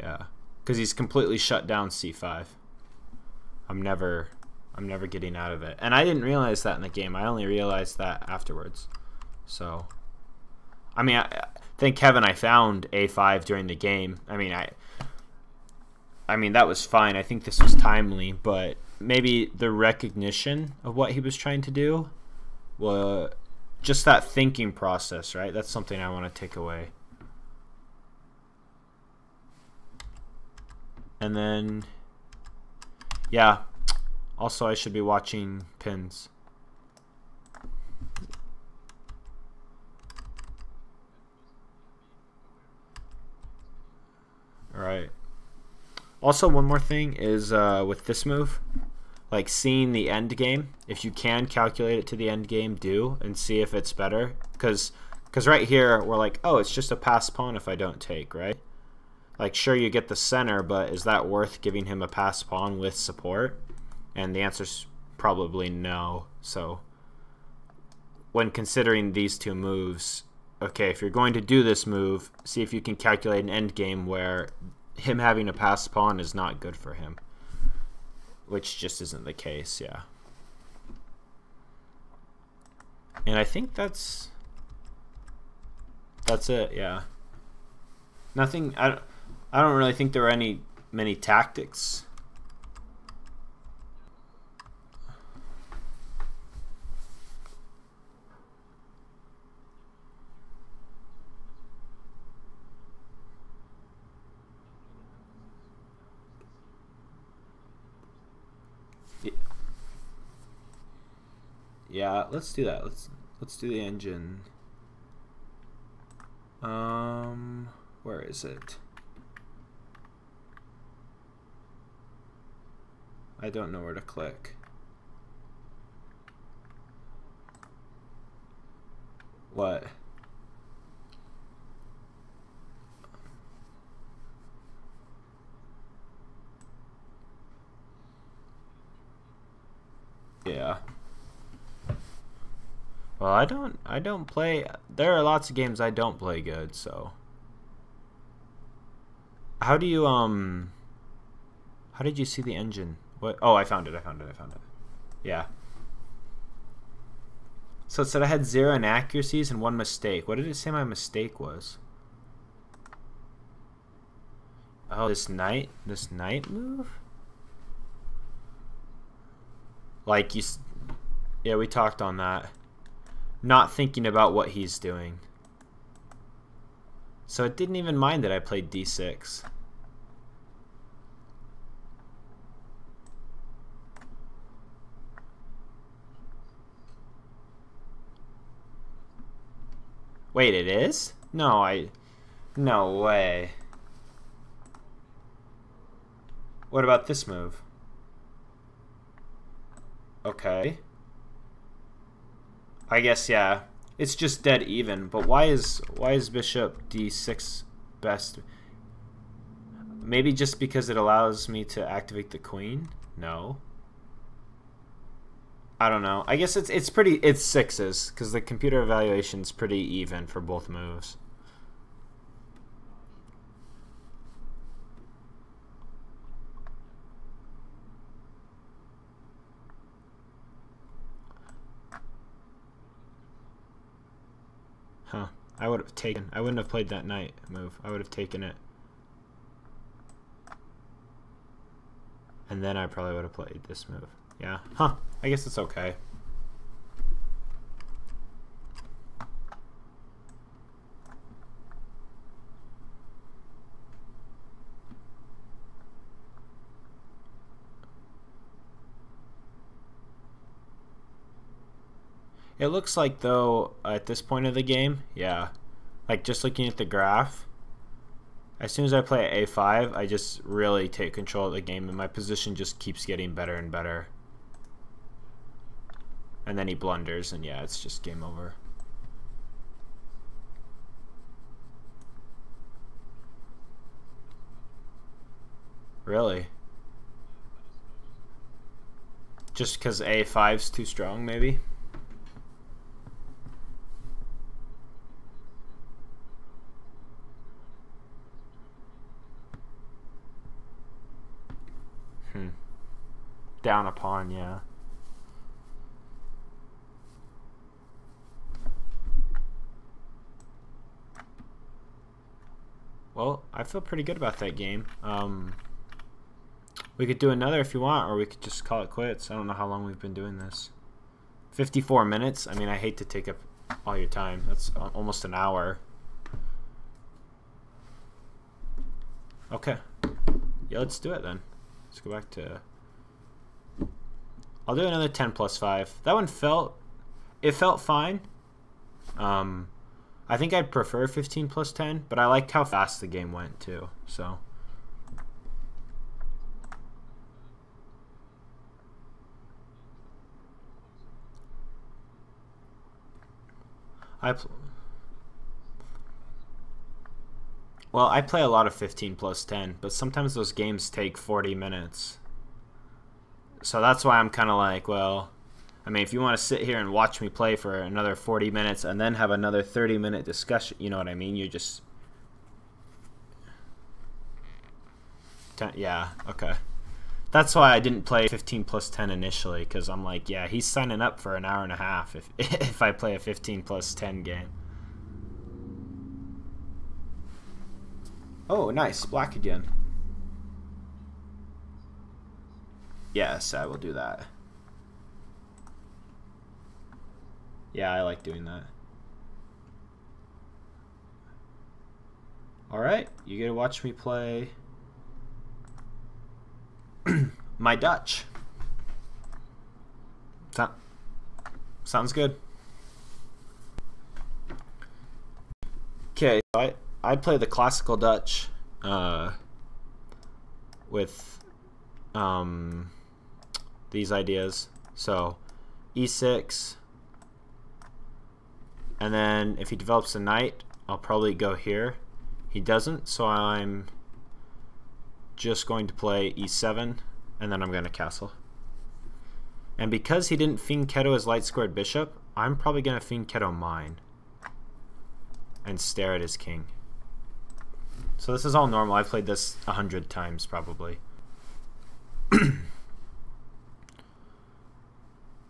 Yeah, because he's completely shut down c5. I'm never getting out of it, and I didn't realize that in the game. I only realized that afterwards. So, I mean, thank heaven I found a5 during the game. I mean that was fine. I think this was timely, but maybe the recognition of what he was trying to do, was just that thinking process, right? That's something I want to take away. And then, yeah, also I should be watching pins. All right. Also, one more thing is with this move, like seeing the end game. If you can calculate it to the end game, do, and see if it's better. Because right here, we're like, oh, it's just a pass pawn if I don't take, right? Like, sure, you get the center, but is that worth giving him a pass pawn with support? And the answer's probably no. So when considering these two moves, okay, if you're going to do this move, see if you can calculate an end game where him having a passed pawn is not good for him, which just isn't the case. Yeah. And I think that's it. Yeah. Nothing. I don't really think there were many tactics. Yeah, let's do that. Let's do the engine. Where is it? I don't know where to click. What? Yeah. Well, I don't play. There are lots of games I don't play good, so. How do you how did you see the engine? What? Oh, I found it. Yeah. So it said I had 0 inaccuracies and 1 mistake. What did it say my mistake was? Oh, this knight move? Like yeah, we talked on that. Not thinking about what he's doing. So it didn't even mind that I played d6. Wait, it is? No way. What about this move? Okay. I guess, yeah. It's just dead even, but why is bishop d6 best? Maybe just because it allows me to activate the queen? No. I don't know. I guess it's sixes because the computer evaluation's pretty even for both moves. Huh. I wouldn't have played that knight move. I would have taken it. And then I probably would have played this move. Yeah. Huh. I guess it's okay. It looks like, though, at this point of the game, yeah, like just looking at the graph, as soon as I play at a5, I just really take control of the game, and my position just keeps getting better and better. And then he blunders, and yeah, it's just game over. Really? Just because a5's too strong, maybe? Down a pawn, yeah. Well, I feel pretty good about that game. We could do another if you want, or we could just call it quits. I don't know how long we've been doing this. 54 minutes? I mean, I hate to take up all your time. That's almost an hour. Okay. Yeah, let's do it then. Let's go back to... I'll do another 10 plus 5. That one felt fine. I think I'd prefer 15 plus 10, but I liked how fast the game went too. So I play a lot of 15 plus 10, but sometimes those games take 40 minutes. So that's why I'm kind of like, well, I mean, if you want to sit here and watch me play for another 40 minutes and then have another 30-minute discussion, you know what I mean? You're just... Yeah, okay. That's why I didn't play 15 plus 10 initially, because I'm like, yeah, he's signing up for an hour and a half if I play a 15 plus 10 game. Oh, nice. Black again. Yes, I will do that. Yeah, I like doing that. Alright, you get to watch me play my Dutch. Sounds good. Okay, so I play the classical Dutch with these ideas. So e6, and then if he develops a knight, I'll probably go here. He doesn't, so I'm just going to play e7, and then I'm going to castle. And because he didn't fianchetto his light squared bishop, I'm probably going to fianchetto mine and stare at his king. So this is all normal. I've played this 100 times probably.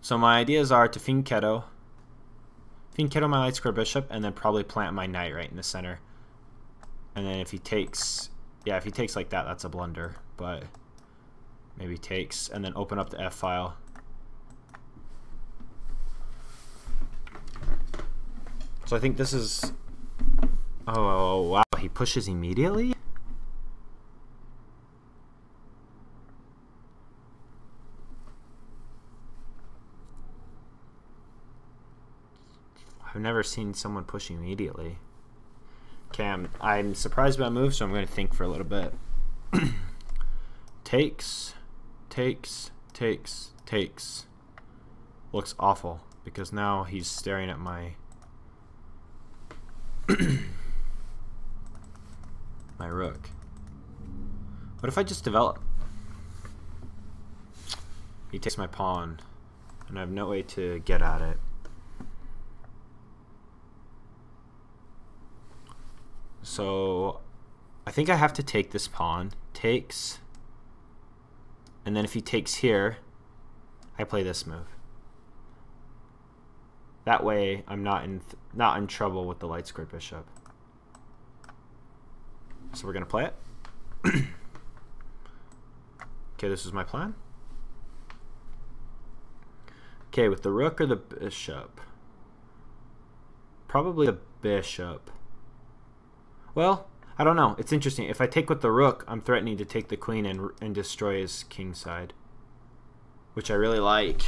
So my ideas are to fianchetto my light square bishop, and then probably plant my knight right in the center. And then if he takes, yeah, if he takes like that, that's a blunder. But maybe takes, and then open up the F file. So I think this is... Oh, wow, he pushes immediately? I've never seen someone push immediately. Okay, I'm surprised by my move, so I'm going to think for a little bit. Takes. Looks awful, because now he's staring at my... my rook. What if I just develop? He takes my pawn, and I have no way to get at it. So I think I have to take this pawn. Takes, and then if he takes here, I play this move. That way I'm not in trouble with the light squared bishop. So we're gonna play it. Okay, this is my plan. Okay, with the rook or the bishop? Probably the bishop. Well, I don't know. It's interesting. If I take with the rook, I'm threatening to take the queen and destroy his king side, which I really like.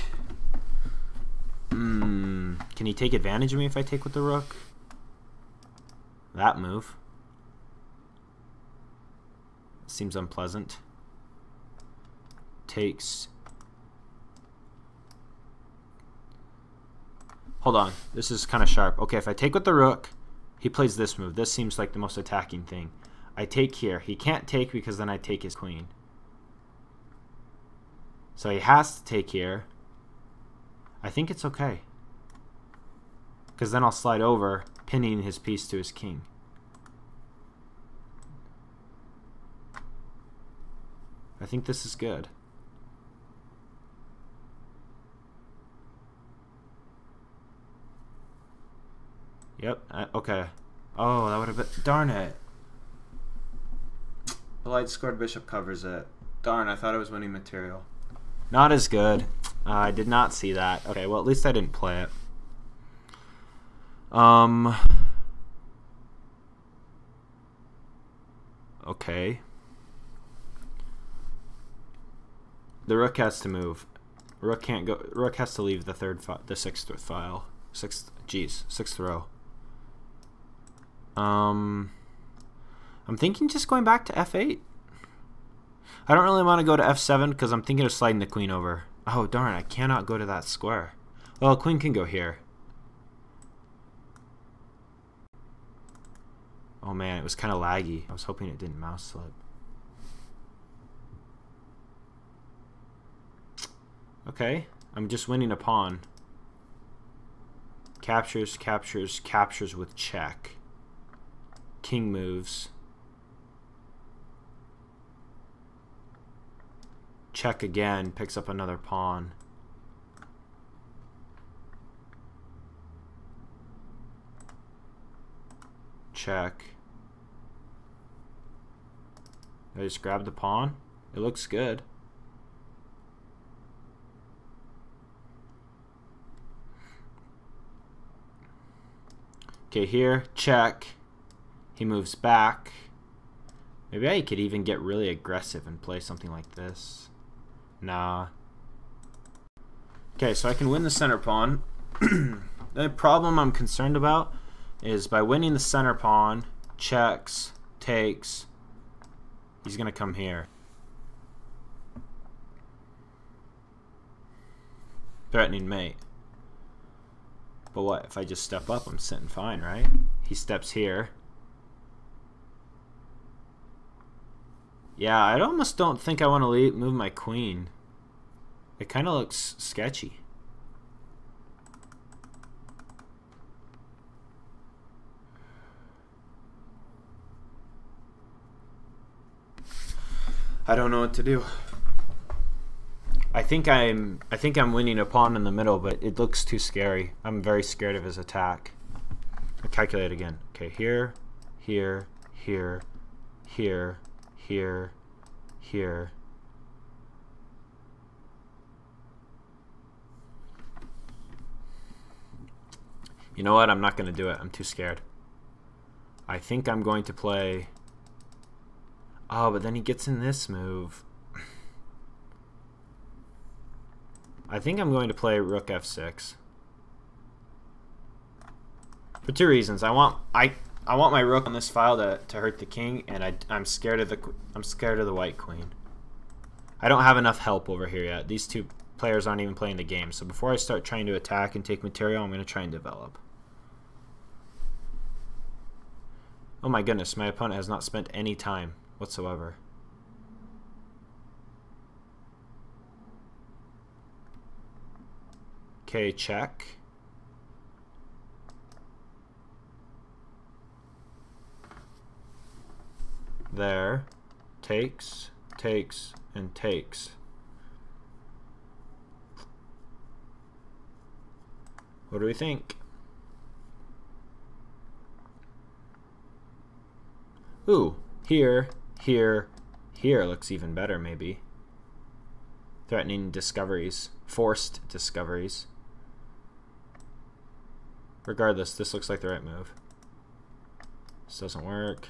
Can he take advantage of me if I take with the rook? That move seems unpleasant. Takes. Hold on. This is kind of sharp. Okay, if I take with the rook, he plays this move. This seems like the most attacking thing. I take here. He can't take because then I take his queen. So he has to take here. I think it's okay, because then I'll slide over, pinning his piece to his king. I think this is good. Yep, okay. Oh, that would have been... Darn it. The light squared bishop covers it. Darn, I thought it was winning material. Not as good. I did not see that. Okay, well, at least I didn't play it. Okay. The rook has to move. Rook can't go. Rook has to leave the sixth file. Sixth row. I'm thinking just going back to f8. I don't really want to go to f7 because I'm thinking of sliding the queen over. Oh, darn, I cannot go to that square. Well, queen can go here. Oh man, it was kind of laggy. I was hoping it didn't mouse slip. Okay, I'm just winning a pawn. Captures, captures, captures with check. King moves. Check again, picks up another pawn. Check. I just grabbed the pawn. It looks good. Okay, here, check. He moves back. Maybe I could even get really aggressive and play something like this. Nah. Okay, so I can win the center pawn. The problem I'm concerned about is by winning the center pawn, checks, takes, he's gonna come here. Threatening mate. But what, if I just step up, I'm sitting fine, right? He steps here. Yeah, I almost don't think I want to move my queen. It kind of looks sketchy. I don't know what to do. I think I'm winning a pawn in the middle, but it looks too scary. I'm very scared of his attack. I'll calculate again. Okay, here, here, here, here, here, here. You know what? I'm not going to do it. I'm too scared. I think I'm going to play... Oh, but then he gets in this move. I think I'm going to play rook f6. For two reasons. I want my rook on this file to hurt the king, and I'm scared of the white queen. I don't have enough help over here yet. These two players aren't even playing the game. So before I start trying to attack and take material, I'm going to try and develop. Oh my goodness, my opponent has not spent any time whatsoever. Okay, check. There. Takes, takes, and takes. What do we think? Ooh, here, here, here looks even better maybe. Threatening discoveries. Forced discoveries. Regardless, this looks like the right move. This doesn't work.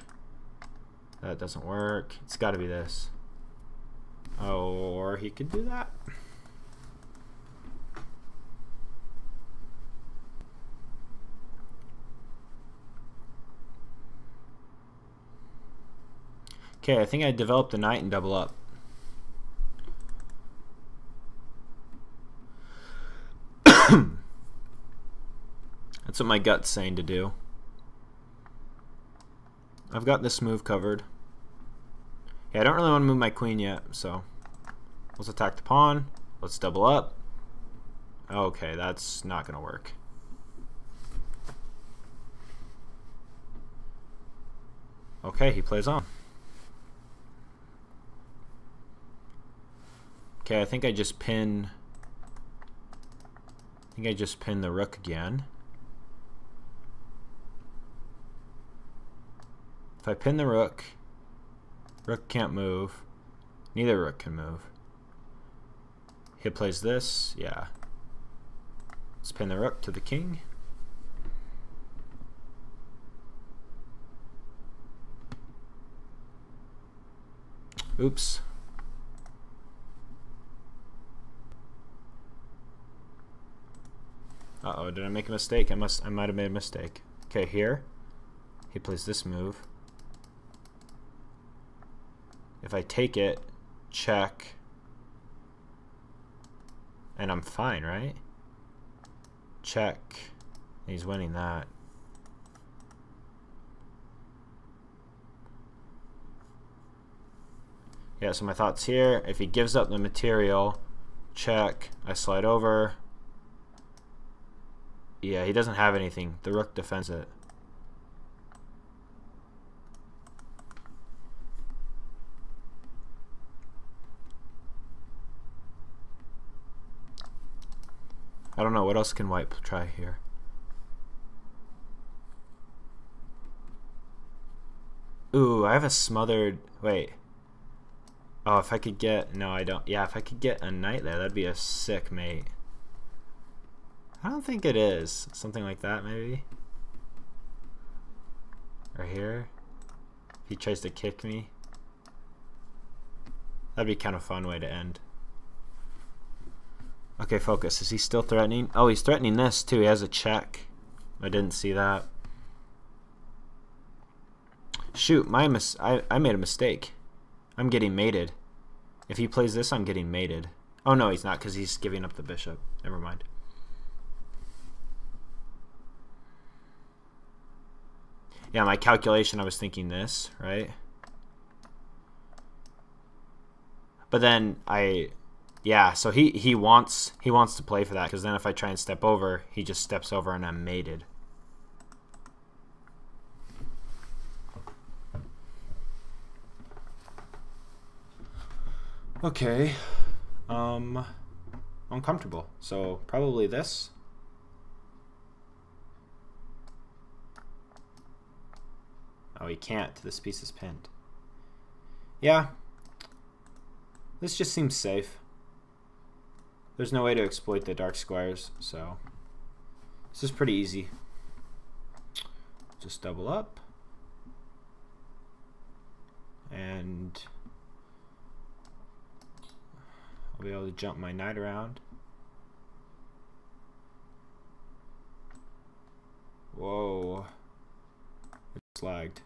That doesn't work. It's got to be this. Or he could do that. Okay, I think I developed the knight and double up. That's what my gut's saying to do. I've got this move covered. Yeah, I don't really want to move my queen yet, so let's attack the pawn. Let's double up. Okay, that's not going to work. Okay, he plays on. Okay, I think I just pin the rook again. If I pin the rook, rook can't move. Neither rook can move. He plays this, yeah. Let's pin the rook to the king. Oops. Uh-oh, did I make a mistake? I might have made a mistake. Okay, here. He plays this move. If I take it, check, and I'm fine, right? Check. He's winning that. Yeah, so my thoughts here, if he gives up the material, Check. I slide over. Yeah, he doesn't have anything. The rook defends it. I don't know. What else can white try here? Ooh, I have a smothered... Wait. Oh, if I could get... No, I don't. Yeah, if I could get a knight there, that'd be a sick mate. I don't think it is. Something like that, maybe. Or here. If he tries to kick me. That'd be kind of a fun way to end. Okay, focus. Is he still threatening? Oh, he's threatening this, too. He has a check. I didn't see that. Shoot, I made a mistake. I'm getting mated. If he plays this, I'm getting mated. Oh, no, he's not, because he's giving up the bishop. Never mind. Yeah, my calculation, I was thinking this, right? But then yeah, so he wants to play for that, because then if I try and step over, he just steps over and I'm mated. Okay. Uncomfortable. So probably this. Oh, he can't. This piece is pinned. Yeah. This just seems safe. There's no way to exploit the dark squares, so this is pretty easy. Just double up. And I'll be able to jump my knight around. Whoa. It just lagged.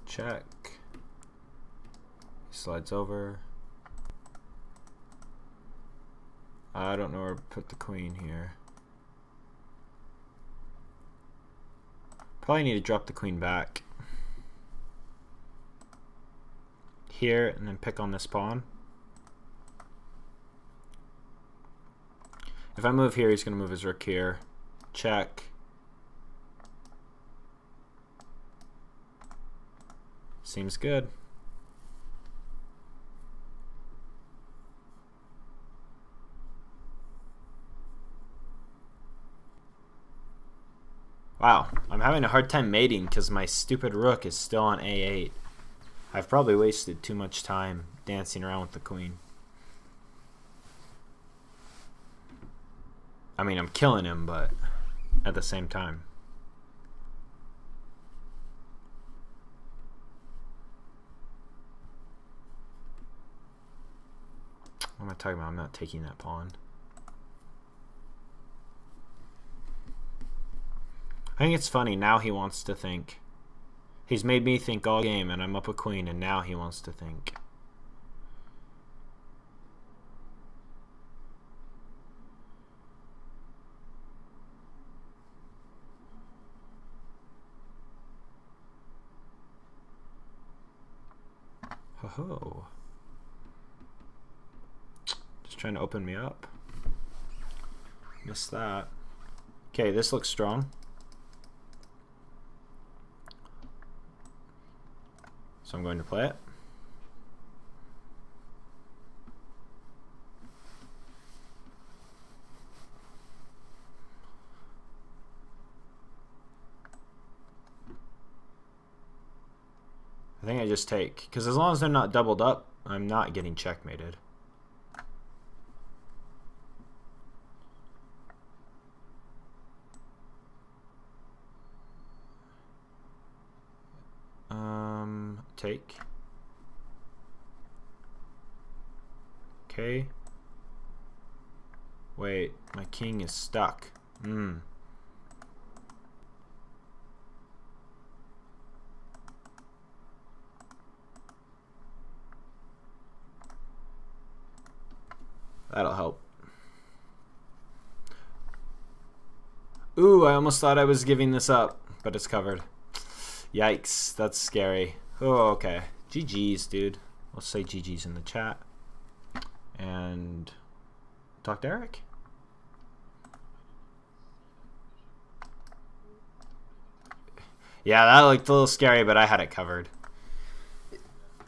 Check. He slides over. I don't know where to put the queen here. Probably need to drop the queen back. Here, and then pick on this pawn. If I move here, he's going to move his rook here. Check. Seems good. Wow, I'm having a hard time mating because my stupid rook is still on A8. I've probably wasted too much time dancing around with the queen. I mean, I'm killing him, but at the same time. What am I talking about? I'm not taking that pawn. I think it's funny. Now he wants to think. He's made me think all game, and I'm up a queen, and now he wants to think. Ho-ho. Just trying to open me up. Missed that. Okay, this looks strong. So I'm going to play it. I think I just take, because as long as they're not doubled up, I'm not getting checkmated. Take. Okay. Wait, my king is stuck. That'll help. Ooh, I almost thought I was giving this up, but it's covered. Yikes, that's scary. Oh, okay. GG's, dude. We'll say GG's in the chat. And talk to Eric. Yeah, that looked a little scary, but I had it covered.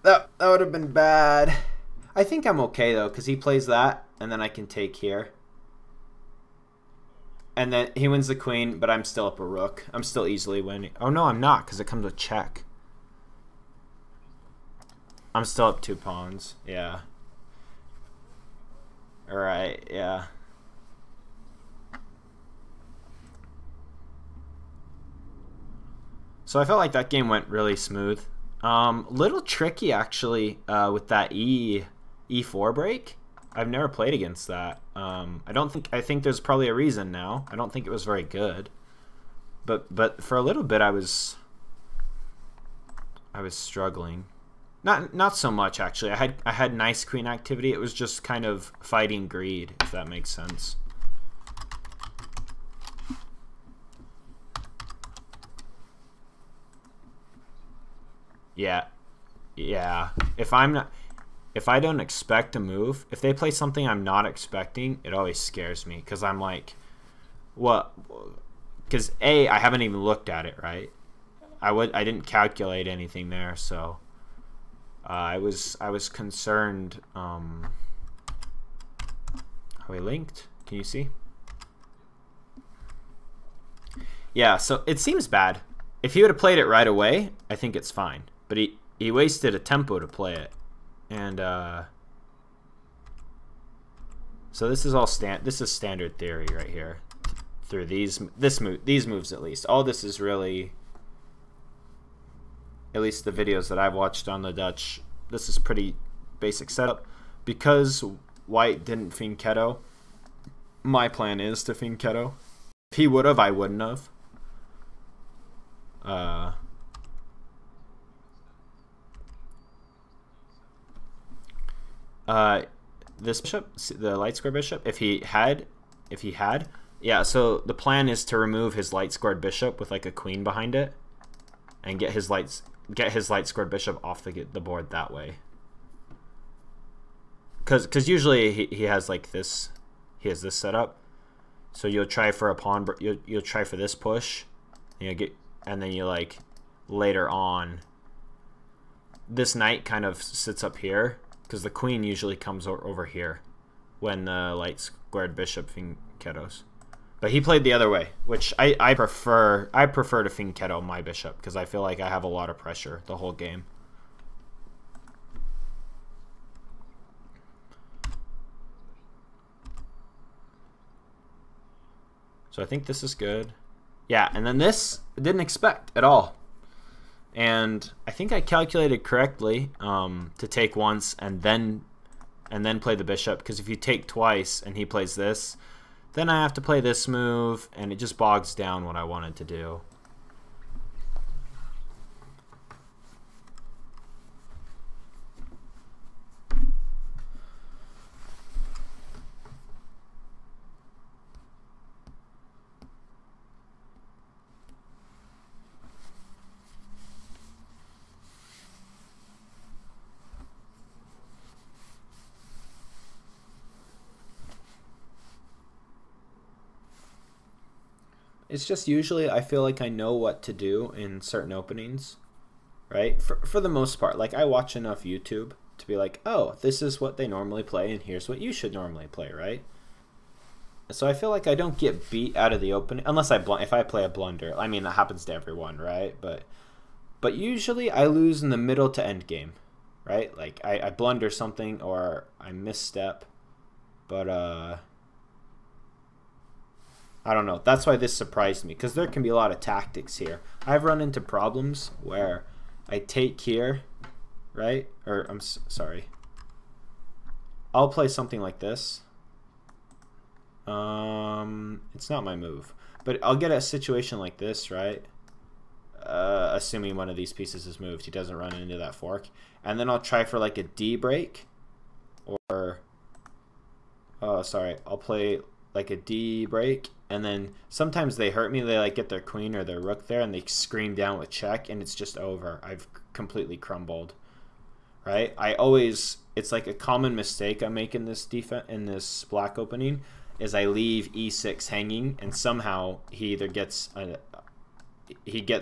That would have been bad. I think I'm okay, though, because he plays that, and then I can take here. And then he wins the queen, but I'm still up a rook. I'm still easily winning. Oh, no, I'm not, because it comes with check. I'm still up 2 pawns. Yeah. Alright, yeah. So I felt like that game went really smooth. Little tricky, actually, with that E4 break. I've never played against that. I think there's probably a reason now. I don't think it was very good. But for a little bit I was struggling. Not so much, actually. I had nice queen activity. It was just kind of fighting greed, if that makes sense. Yeah. Yeah. If I don't expect a move, if they play something I'm not expecting, it always scares me, because I'm like, what? Because I haven't even looked at it, right? I didn't calculate anything there, so I was concerned. Are we linked? Can you see? Yeah, so it seems bad. If he would have played it right away, I think it's fine. But he wasted a tempo to play it. And so this is all this is standard theory right here. Through these moves at least. All this is really, at least the videos that I've watched on the Dutch, this is pretty basic setup. Because white didn't fianchetto, my plan is to fianchetto. If he would have, I wouldn't have. This bishop, the light square bishop, if he had, yeah, so the plan is to remove his light squared bishop with like a queen behind it and get his light squared bishop off the board that way. Cuz usually he has like this, he has this setup. So you'll try for a pawn, you'll try for this push, and then you like later on this knight kind of sits up here, because the queen usually comes over here when the light squared bishop fianchettos. But he played the other way, which I prefer to fianchetto my bishop, because I feel like I have a lot of pressure the whole game. So I think this is good. Yeah, and then this I didn't expect at all. And I think I calculated correctly to take once and then play the bishop, because if you take twice and he plays this, then I have to play this move, and it just bogs down what I wanted to do. It's just usually I feel like I know what to do in certain openings, right? For the most part, like I watch enough YouTube to be like, oh, this is what they normally play, and here's what you should normally play, right? So I feel like I don't get beat out of the opening unless if I play a blunder. I mean, that happens to everyone, right? But usually I lose in the middle to end game, right? Like I blunder something or I misstep, but I don't know. That's why this surprised me, because there can be a lot of tactics here. I've run into problems where I take here, right? Or I'm sorry. I'll play something like this. It's not my move, but I'll get a situation like this, right? Assuming one of these pieces is moved, he doesn't run into that fork, and then I'll try for like a D break, or oh, sorry, I'll play like a D break. and then sometimes they hurt me. They like get their queen or their rook there, and they scream down with check, and it's just over. I've completely crumbled. Right? It's like a common mistake I make in this defense, in this black opening, is I leave e6 hanging, and somehow he either gets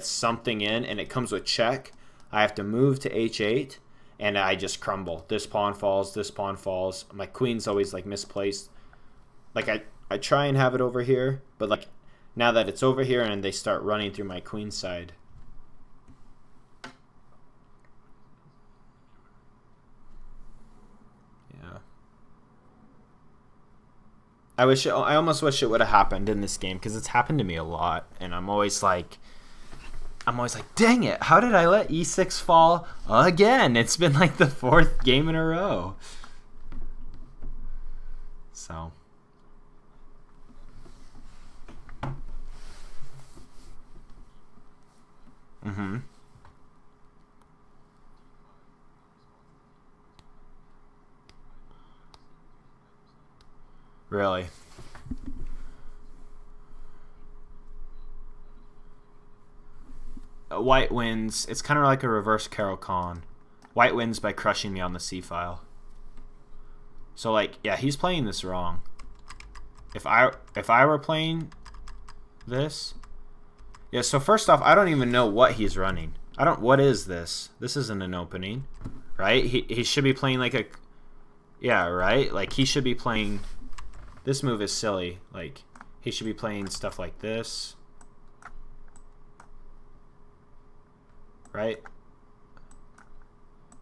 something in, and it comes with check. I have to move to h8, and I just crumble. This pawn falls. This pawn falls. My queen's always like misplaced. Like I try and have it over here, but like now that it's over here and they start running through my queen side. Yeah. I almost wish it would have happened in this game, because it's happened to me a lot, and I'm always like, dang it, how did I let e6 fall again? It's been like the 4th game in a row. So. Mm-hmm. Really? White wins. It's kind of like a reverse Carol Khan. White wins by crushing me on the C file. So like, yeah, he's playing this wrong. If I were playing this, yeah. So first off, I don't even know what he's running. What is this? This isn't an opening, right? He should be playing like a, yeah, right. Like he should be playing. This move is silly. Like he should be playing stuff like this. Right?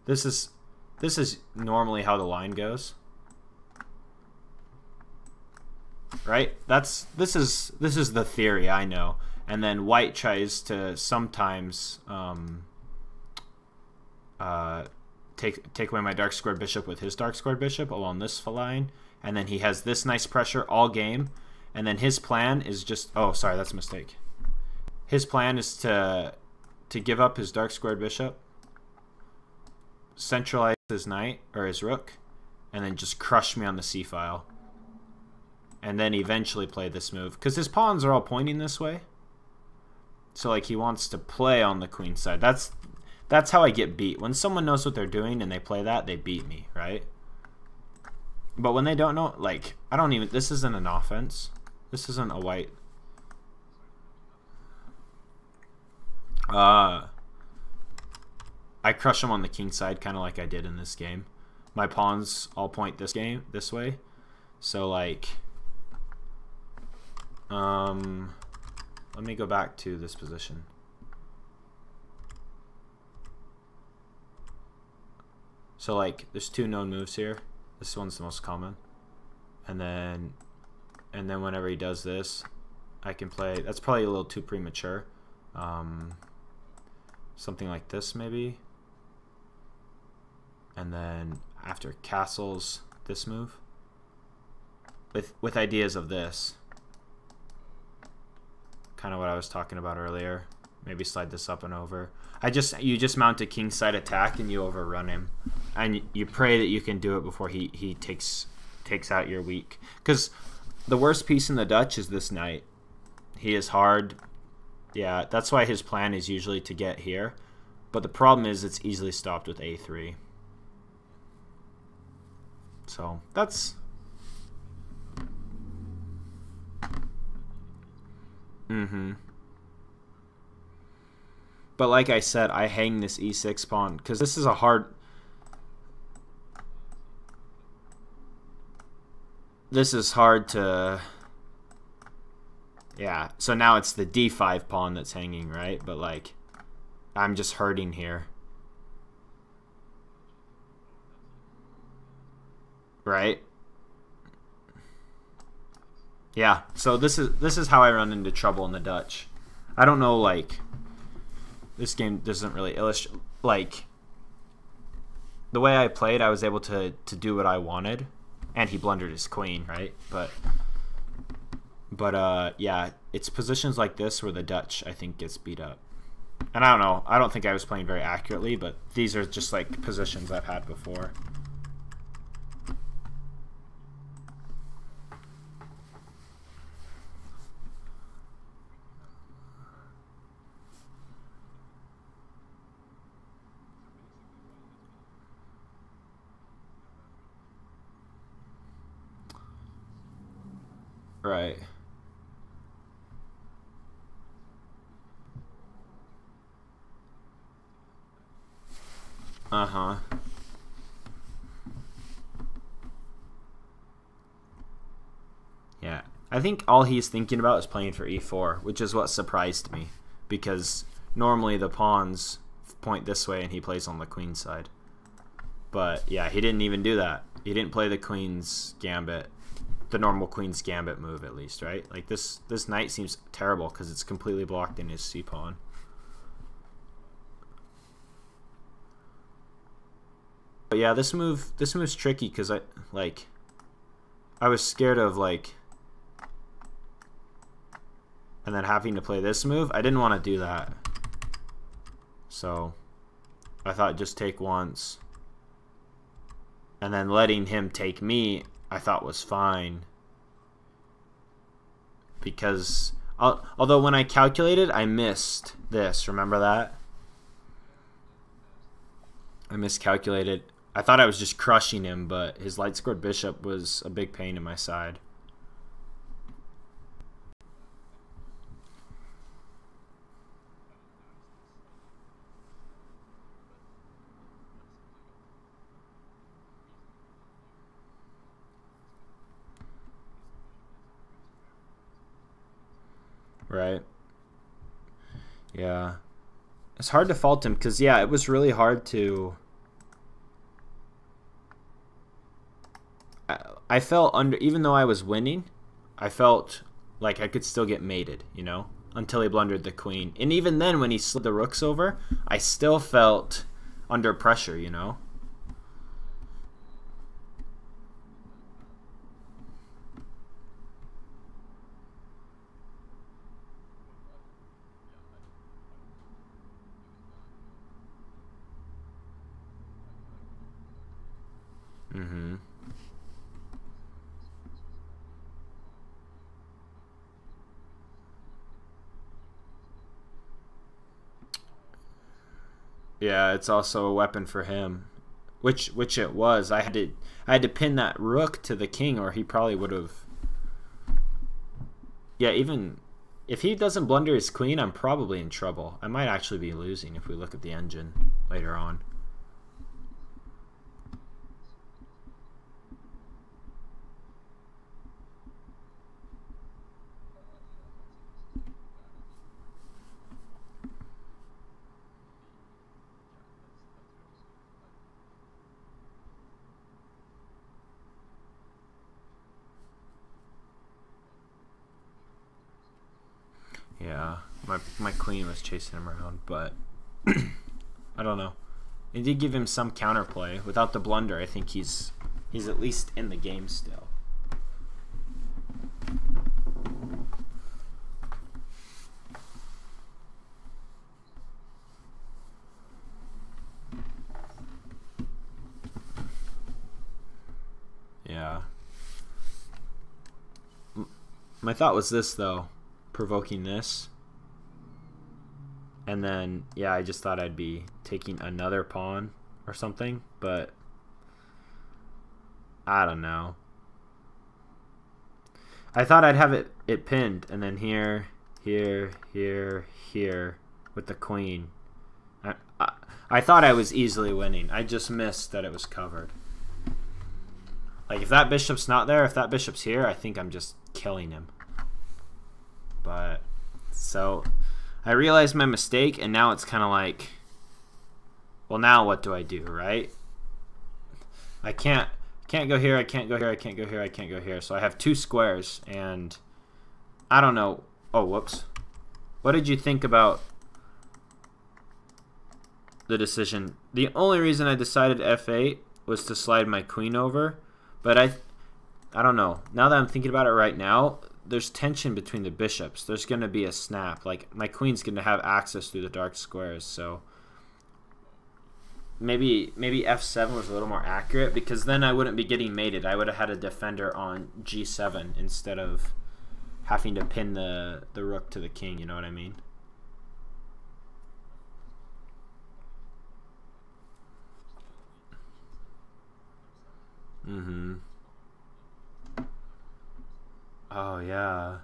This is normally how the line goes. Right? This is the theory, I know. And then white tries to sometimes take away my dark squared bishop with his dark squared bishop along this line, and then he has this nice pressure all game, and then his plan is just, oh sorry, that's a mistake. His plan is to give up his dark squared bishop, centralize his knight or his rook, and then just crush me on the c file, and then eventually play this move, because his pawns are all pointing this way. So like he wants to play on the queen side. That's how I get beat. When someone knows what they're doing and they play that, they beat me, right? But when they don't know, like this isn't an offense. This isn't a white. I crush him on the king side, kind of like I did in this game. My pawns all point this way. So like, let me go back to this position. So like, there's 2 known moves here. This one's the most common, and then whenever he does this, I can play. That's probably a little too premature. Something like this maybe, and then after castles, this move with ideas of this, kind of what I was talking about earlier. Maybe slide this up and over. You just mount a king side attack and you overrun him, and you pray that you can do it before he takes out your weak. Because the worst piece in the Dutch is this knight. He is hard. Yeah, that's why his plan is usually to get here. But the problem is it's easily stopped with a3. So that's... But like I said, I hang this e6 pawn because this is a hard... This is hard to... Yeah, so now it's the d5 pawn that's hanging, right? But like, I'm just hurting here. Right? Yeah, so this is how I run into trouble in the Dutch. I don't know, like, this game doesn't really illustrate, like, the way I played, I was able to do what I wanted, and he blundered his queen, right? But yeah, it's positions like this where the Dutch, I think, gets beat up. And I don't know, I don't think I was playing very accurately, but these are just like positions I've had before. Right. Uh-huh. Yeah. I think all he's thinking about is playing for e4, which is what surprised me, because normally the pawns point this way and he plays on the queen side. But yeah, he didn't even do that. He didn't play the queen's gambit, the normal queen's gambit move, at least, right? Like this knight seems terrible because it's completely blocked in his c pawn. But yeah, this move's tricky because I was scared of like, and then having to play this move. I didn't want to do that, so I thought just take once, and then letting him take me I thought was fine, because although when I calculated I missed this, remember that? I miscalculated. I thought I was just crushing him, but his light scored bishop was a big pain in my side. Right. Yeah. It's hard to fault him because, yeah, it was really hard to... I felt under... Even though I was winning, I felt like I could still get mated, you know? Until he blundered the queen. And even then, when he slid the rooks over, I still felt under pressure, you know? Mm-hmm. Yeah, it's also a weapon for him, which it was. I had to pin that rook to the king, or he probably would have. Yeah, even if he doesn't blunder his queen, I'm probably in trouble. I might actually be losing if we look at the engine later on. Yeah, my queen was chasing him around, but I don't know. It did give him some counterplay. Without the blunder, I think he's at least in the game still. Yeah. My thought was this, though, provoking this. And then, yeah, I just thought I'd be taking another pawn or something, but I don't know. I thought I'd have it pinned, and then here, here, here, here with the queen. I thought I was easily winning. I just missed that it was covered. Like, if that bishop's not there, if that bishop's here, I think I'm just killing him. But, so, I realized my mistake, and now it's kind of like, well, now what do I do, right? I can't go here, I can't go here, I can't go here, I can't go here. So I have two squares, and I don't know. Oh, whoops. What did you think about the decision? The only reason I decided f8 was to slide my queen over, but I don't know. Now that I'm thinking about it right now, there's tension between the bishops. There's going to be a snap. Like, my queen's going to have access through the dark squares, so maybe f7 was a little more accurate, because then I wouldn't be getting mated. I would have had a defender on g7 instead of having to pin the rook to the king, you know what I mean? Mm-hmm. Oh, Oh, yeah.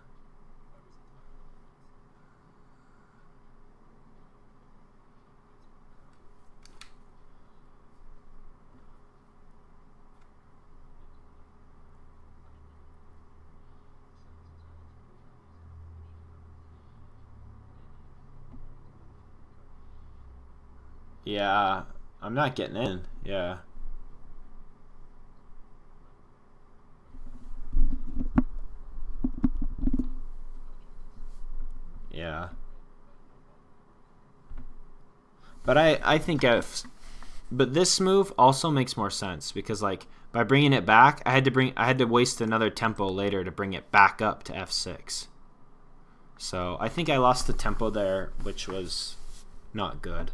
Yeah, I'm not getting in. Yeah. Yeah. But I think but this move also makes more sense because like by bringing it back, I had to waste another tempo later to bring it back up to f6. So I think I lost the tempo there, which was not good.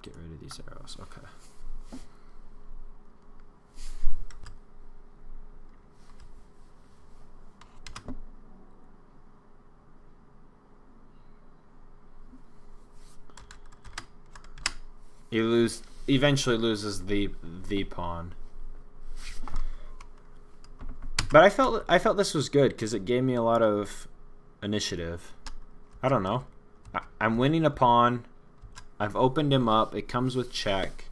Get rid of these arrows. Okay. He eventually loses the pawn. But I felt this was good because it gave me a lot of initiative. I don't know. I'm winning a pawn. I've opened him up. It comes with check.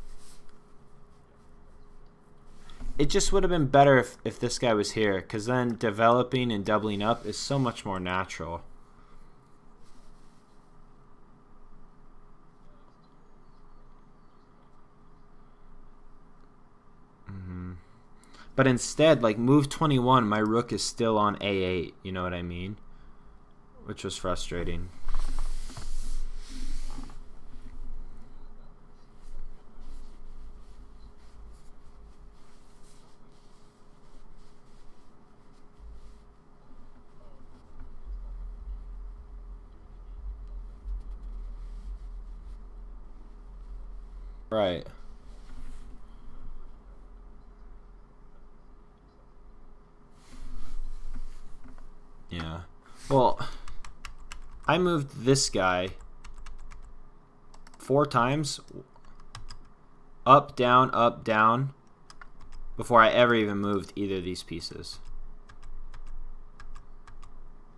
It just would have been better if this guy was here, because then developing and doubling up is so much more natural. But instead, like move 21, my rook is still on a8. You know what I mean? Which was frustrating. Right. Yeah. Well, I moved this guy 4 times. Up, down, before I ever even moved either of these pieces.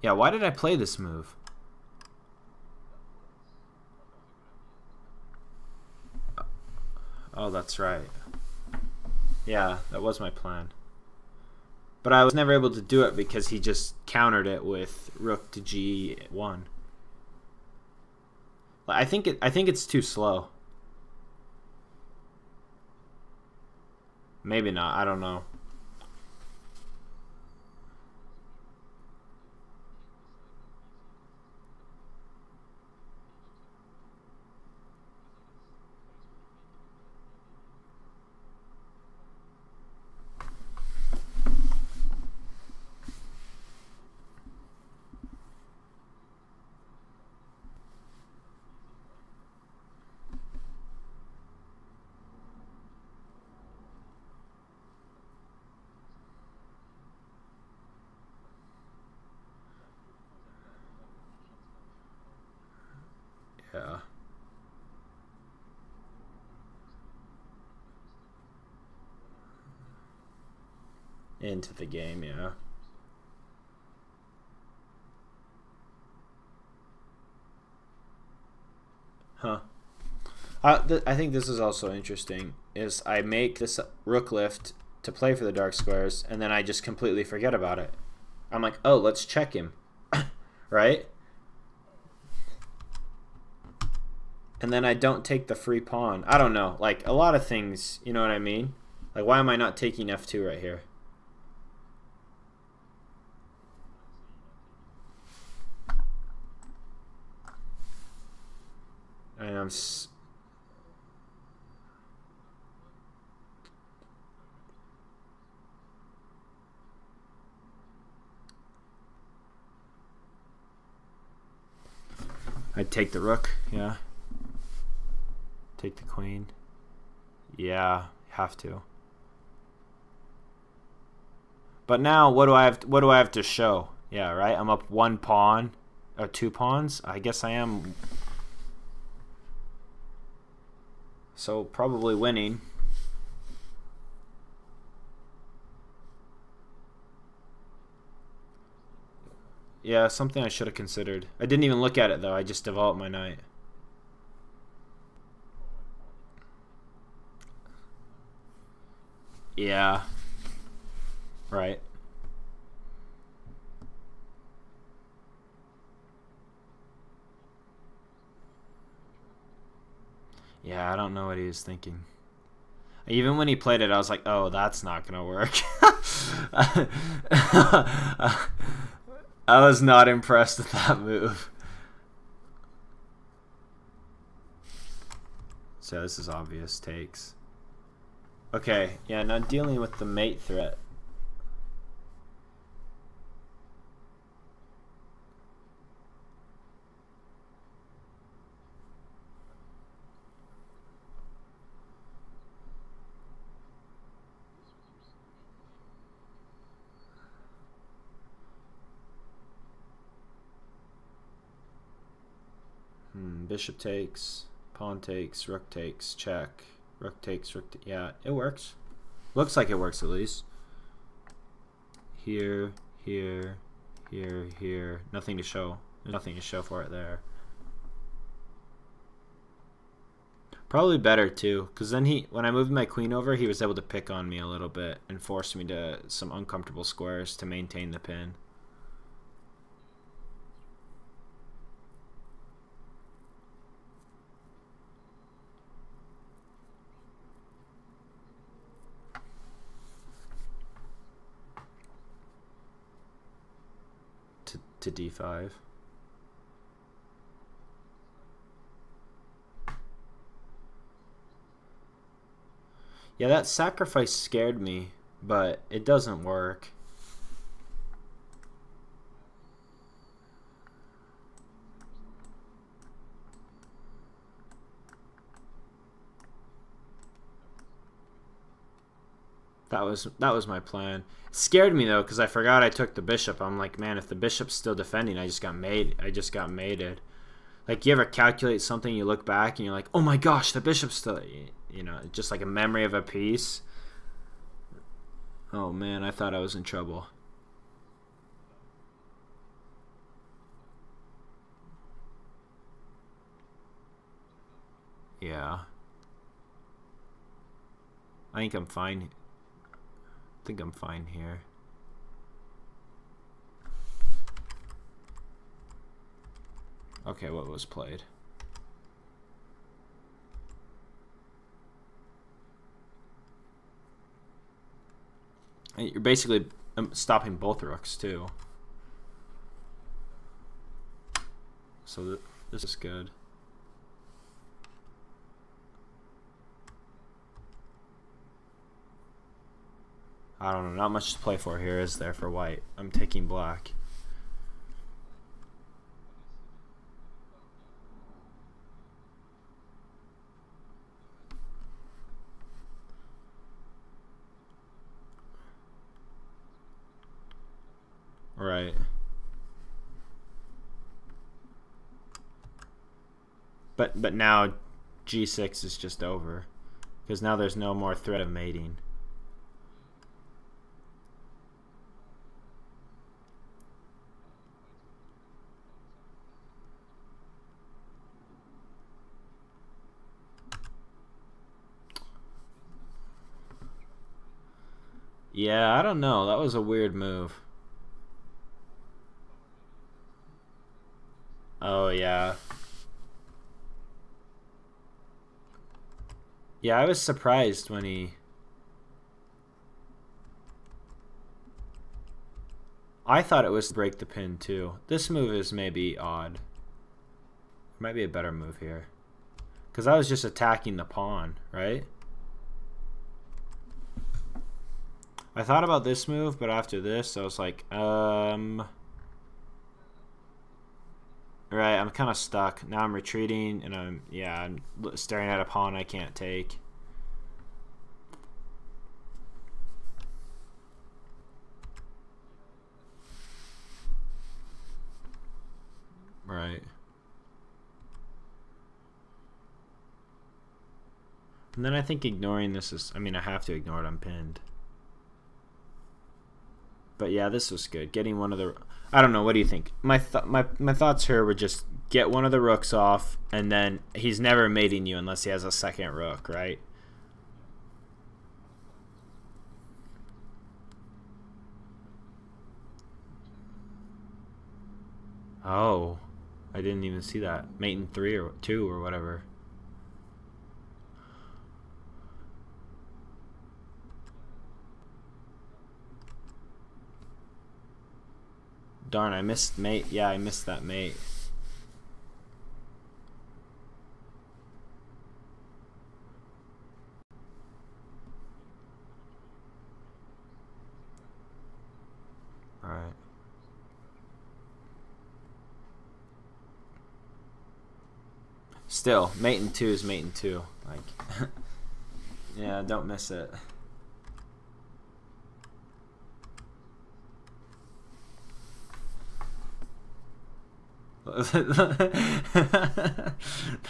Yeah, why did I play this move? Oh, that's right. Yeah, that was my plan. But I was never able to do it because he just countered it with rook to g1. I think it's too slow. Maybe not. I don't know. Yeah. Into the game, yeah. Huh. I think this is also interesting. Is I make this rook lift to play for the dark squares, and then I just completely forget about it. I'm like, oh, let's check him, right? And then I don't take the free pawn. I don't know. Like, a lot of things, you know what I mean? Like, why am I not taking f2 right here? And I'd take the rook, yeah. Take the queen. Yeah, have to. But now what do I have to show? Yeah, right? I'm up 1 pawn or 2 pawns. I guess I am. So probably winning. Yeah, something I should have considered. I didn't even look at it though. I just developed my knight. Yeah. Right. Yeah, I don't know what he was thinking. Even when he played it, I was like, oh, that's not going to work. I was not impressed with that move. So this is obvious takes. Okay, yeah, now dealing with the mate threat. Bishop takes, pawn takes, rook takes, check, rook takes, yeah, it works. Looks like it works at least. Here, here, here, here. Nothing to show. There's nothing to show for it there. Probably better too, because then when I moved my queen over, he was able to pick on me a little bit and force me to some uncomfortable squares to maintain the pin. To d5. Yeah, that sacrifice scared me, but it doesn't work. That was my plan. It scared me though, because I forgot I took the bishop. I'm like, man, if the bishop's still defending, I just got mated. Like, you ever calculate something, you look back and you're like, oh my gosh, the bishop's still, you know, just like a memory of a piece. Oh man, I thought I was in trouble. Yeah. I think I'm fine. I think I'm fine here. Okay, what was played? You're basically stopping both rooks too. So this is good. I don't know, not much to play for here, is there, for white? I'm taking black. Right. But now g6 is just over, because now there's no more threat of mating. Yeah, I don't know. That was a weird move. Oh, yeah. Yeah, I was surprised when he... I thought it was to break the pin, too. This move is maybe odd. There might be a better move here. Because I was just attacking the pawn, right? I thought about this move, but after this, I was like, right, I'm kind of stuck. Now I'm retreating, and I'm staring at a pawn I can't take. Right. And then I think ignoring this is, I mean, I have to ignore it, I'm pinned. But yeah, this was good. Getting one of the... I don't know. What do you think? My thoughts here were just get one of the rooks off, and then he's never mating you unless he has a second rook, right? Oh, I didn't even see that. Mating 3 or 2 or whatever. Darn, I missed mate. Yeah, I missed that mate. Alright. Still, mating 2 is mating 2. Like, yeah, don't miss it.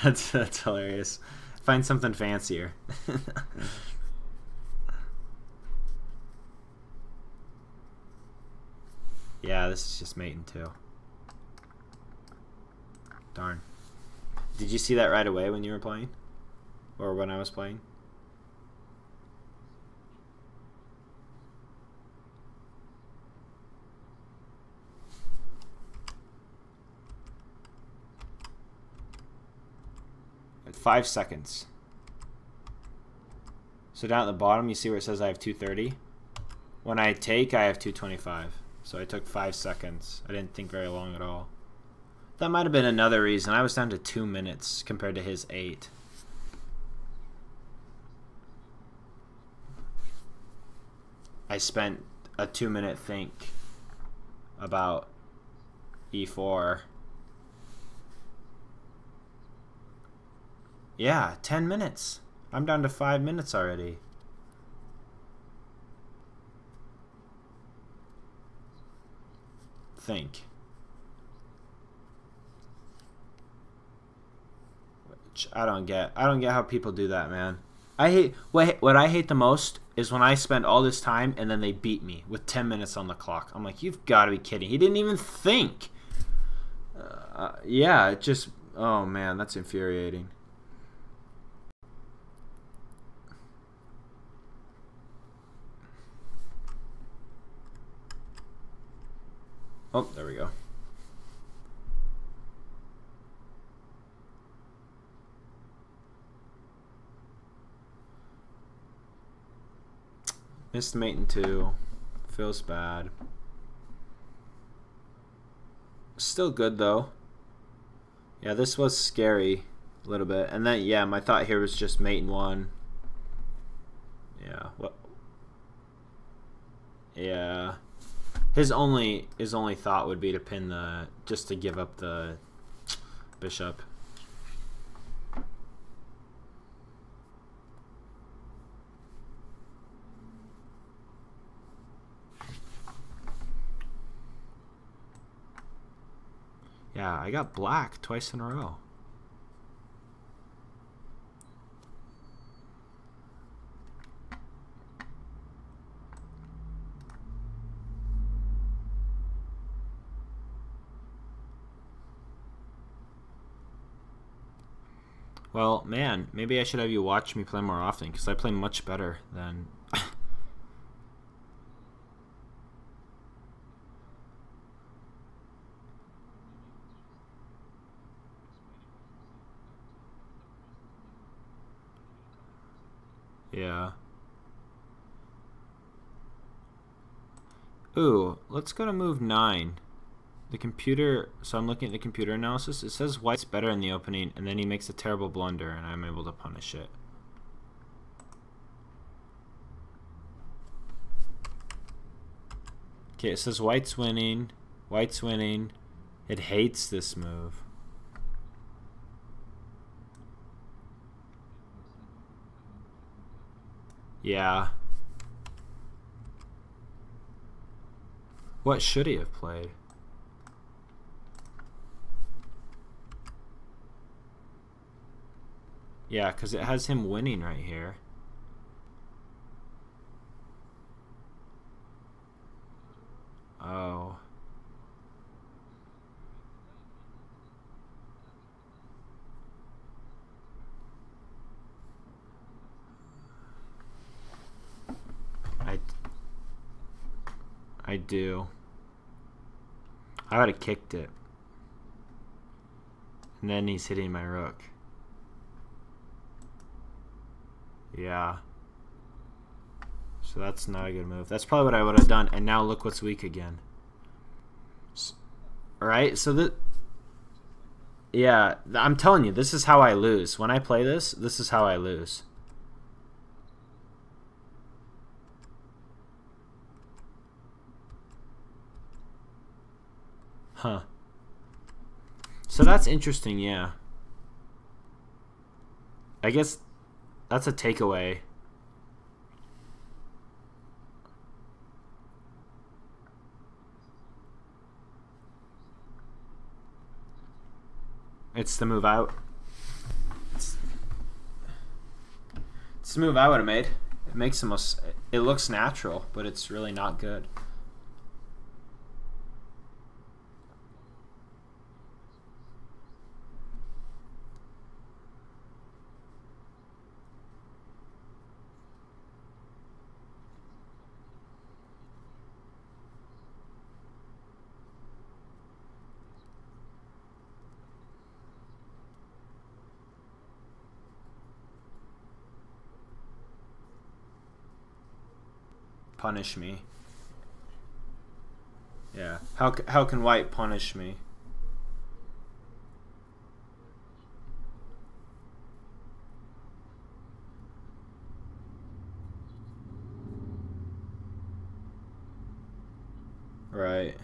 that's hilarious. Find something fancier. Yeah, this is just mating 2. Darn. Did you see that right away when you were playing? Or when I was playing? At 5 seconds. So down at the bottom, you see where it says I have 230? When I take, I have 225. So I took 5 seconds. I didn't think very long at all. That might have been another reason. I was down to 2 minutes compared to his 8. I spent a 2-minute think about e4. Yeah, 10 minutes. I'm down to 5 minutes already. Think. Which I don't get. I don't get how people do that, man. I hate what I hate the most is when I spend all this time and then they beat me with 10 minutes on the clock. I'm like, you've got to be kidding. He didn't even think. Yeah, it just... Oh, man, that's infuriating. Oh, there we go. Missed mating 2. Feels bad. Still good though. Yeah, this was scary a little bit. And then yeah, my thought here was just mating 1. Yeah. What? Yeah. His only thought would be to pin the just to give up the bishop. Yeah, I got black twice in a row. Well, man, maybe I should have you watch me play more often, because I play much better than... Yeah. Ooh, let's go to move 9. The computer, so I'm looking at the computer analysis. It says white's better in the opening, and then he makes a terrible blunder, and I'm able to punish it. Okay, it says white's winning. White's winning. It hates this move. Yeah. What should he have played? Yeah, because it has him winning right here. I do. I would have kicked it. And then he's hitting my rook. Yeah. So that's not a good move. That's probably what I would have done. And now look what's weak again. Alright, so the... Yeah, I'm telling you, this is how I lose. When I play this, this is how I lose. Huh. So that's interesting, yeah. I guess that's a takeaway. It's the move out. It's the move I would have made. It makes the most... It looks natural, but it's really not good. Punish me. Yeah. How can white punish me? Right.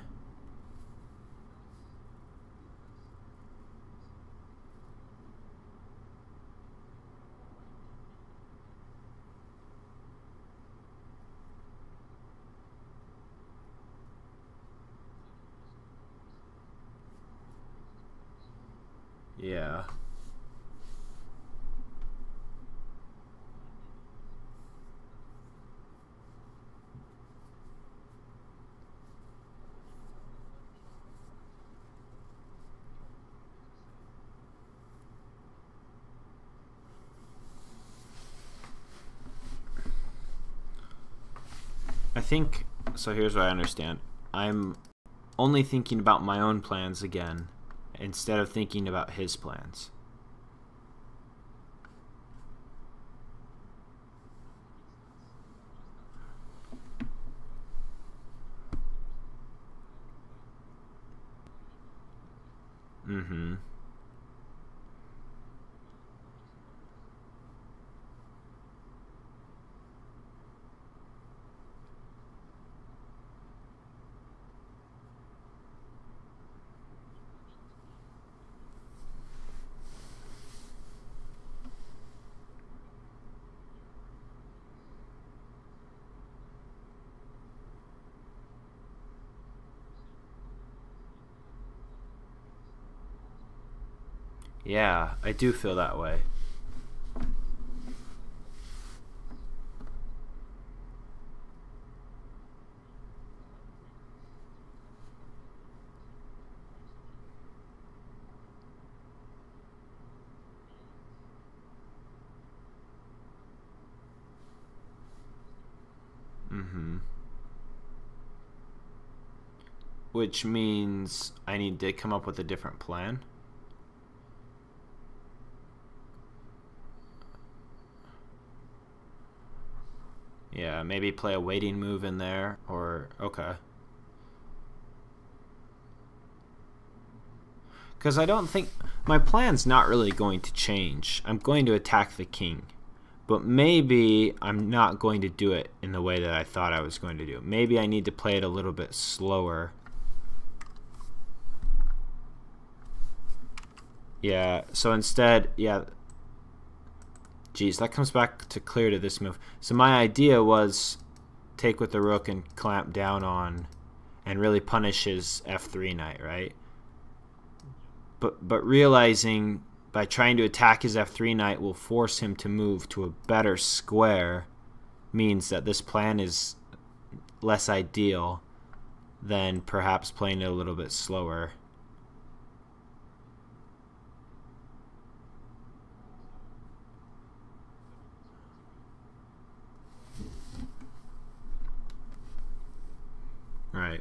Yeah. I think, so here's what I understand. I'm only thinking about my own plans again instead of thinking about his plans. Mm-hmm. Yeah, I do feel that way. Mm-hmm. Which means I need to come up with a different plan. Yeah, maybe play a waiting move in there, or okay. Because I don't think my plan's not really going to change. I'm going to attack the king, but maybe I'm not going to do it in the way that I thought I was going to do. Maybe I need to play it a little bit slower. Yeah, so instead, yeah. Geez, that comes back to clear to this move. So my idea was take with the rook and clamp down on and really punish his f3 knight, right? But realizing by trying to attack his f3 knight will force him to move to a better square means that this plan is less ideal than perhaps playing it a little bit slower.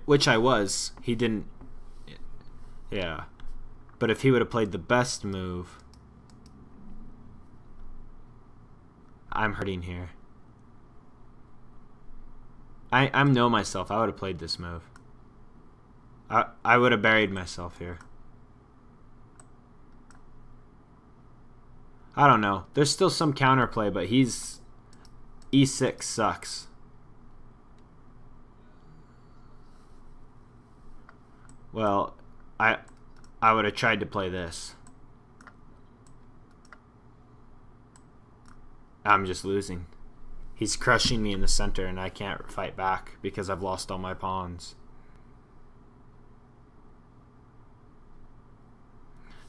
which I was. He didn't. Yeah. But if he would have played the best move, I'm hurting here. I know myself. I would have played this move. I would have buried myself here. I don't know. There's still some counterplay, but he's E6 sucks. Well, I would have tried to play this. I'm just losing. He's crushing me in the center, and I can't fight back because I've lost all my pawns.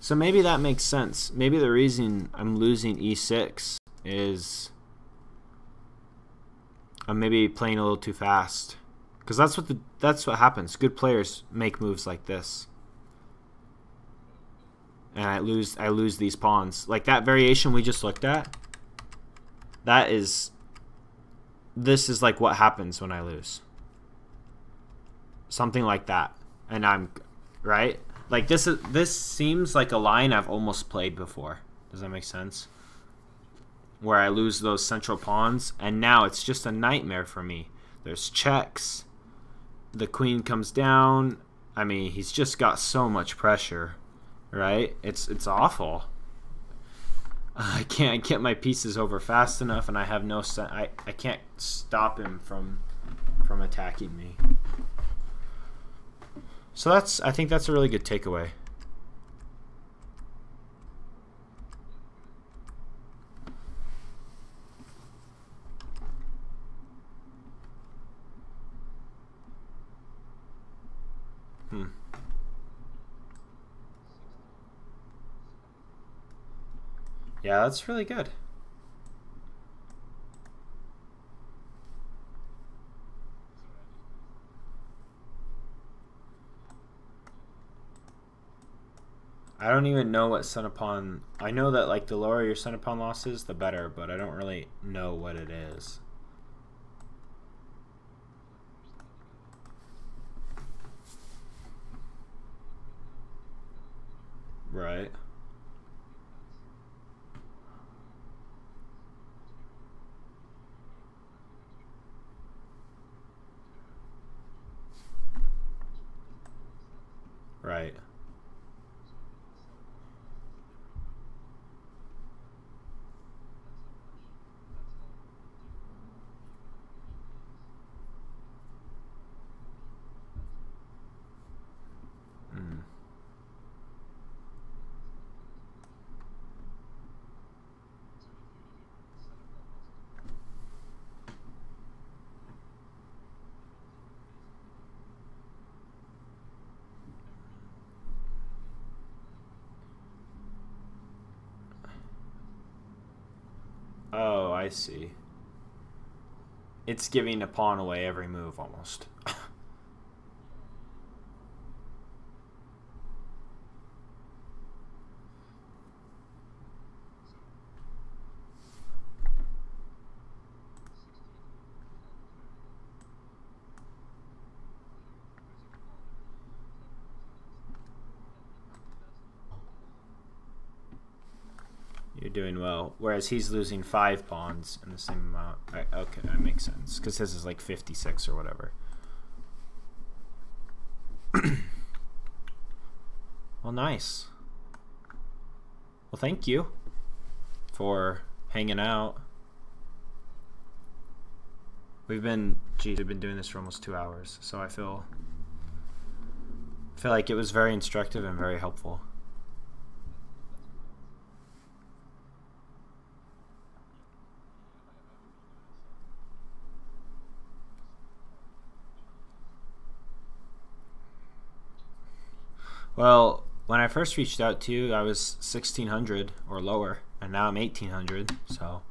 So maybe that makes sense. Maybe the reason I'm losing E6 is I'm maybe playing a little too fast. Because that's what happens. Good players make moves like this. And I lose these pawns. Like that variation we just looked at. This is like what happens when I lose. Something like that. And I'm right? Like this seems like a line I've almost played before. Does that make sense? Where I lose those central pawns, and now it's just a nightmare for me. There's checks. The queen comes down. I mean, he's just got so much pressure, right? It's awful. I can't get my pieces over fast enough, and I have no I can't stop him from attacking me. So I think that's a really good takeaway. Yeah, that's really good. I don't even know what center pawn. I know that like the lower your center pawn loss is, the better, but I don't really know what it is. Right. Right. Oh, I see. It's giving a pawn away every move almost. You're doing well. Whereas he's losing 5 pawns in the same amount. Right, okay, that makes sense. Because his is like 56 or whatever. Well, nice. Well, thank you for hanging out. We've been doing this for almost 2 hours, so I feel like it was very instructive and very helpful. Well, when I first reached out to you, I was 1,600 or lower, and now I'm 1,800. So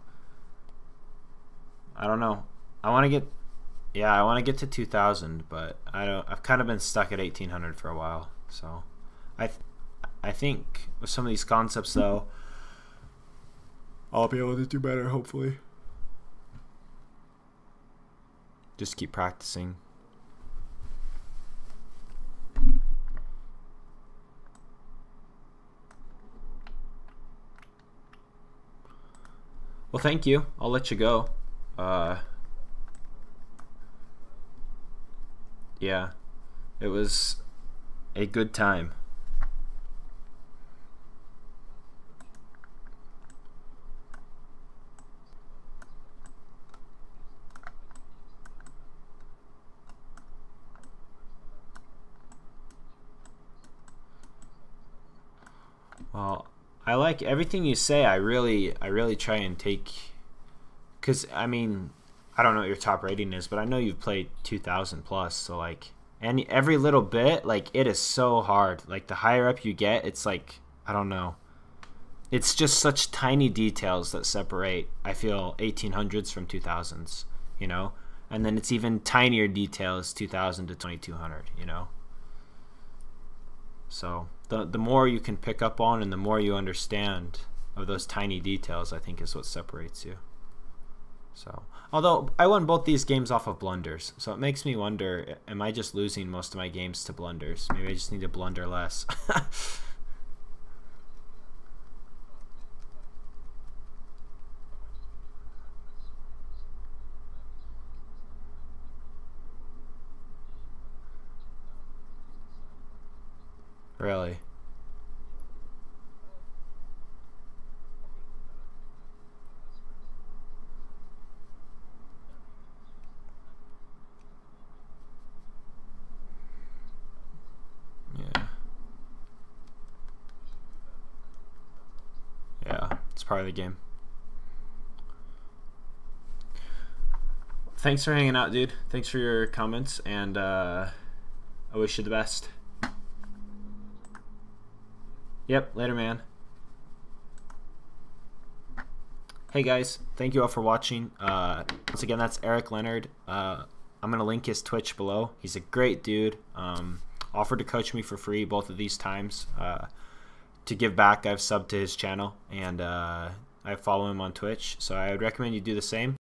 I don't know. I want to get to 2,000, but I've kind of been stuck at 1,800 for a while. So I think with some of these concepts, though, I'll be able to do better. Hopefully, just keep practicing. Well, thank you. I'll let you go. Yeah, it was a good time. Well, I like everything you say. I really try and take, because I mean, I don't know what your top rating is, but I know you've played 2,000 plus. So like, and every little bit, like it is so hard. Like the higher up you get, it's like I don't know. It's just such tiny details that separate. I feel 1800s from 2000s, you know, and then it's even tinier details 2000 to 2200, you know. So the more you can pick up on and the more you understand of those tiny details, I think is what separates you. So, although I won both these games off of blunders, so it makes me wonder, am I just losing most of my games to blunders? Maybe I just need to blunder less. Really? Yeah. Yeah, it's part of the game. Thanks for hanging out, dude. Thanks for your comments, and I wish you the best. Yep, later, man. Hey guys, thank you all for watching. Once again, that's Eric Leonard. I'm gonna link his Twitch below. He's a great dude. Offered to coach me for free both of these times. To give back, I've subbed to his channel, and I follow him on Twitch, so I would recommend you do the same.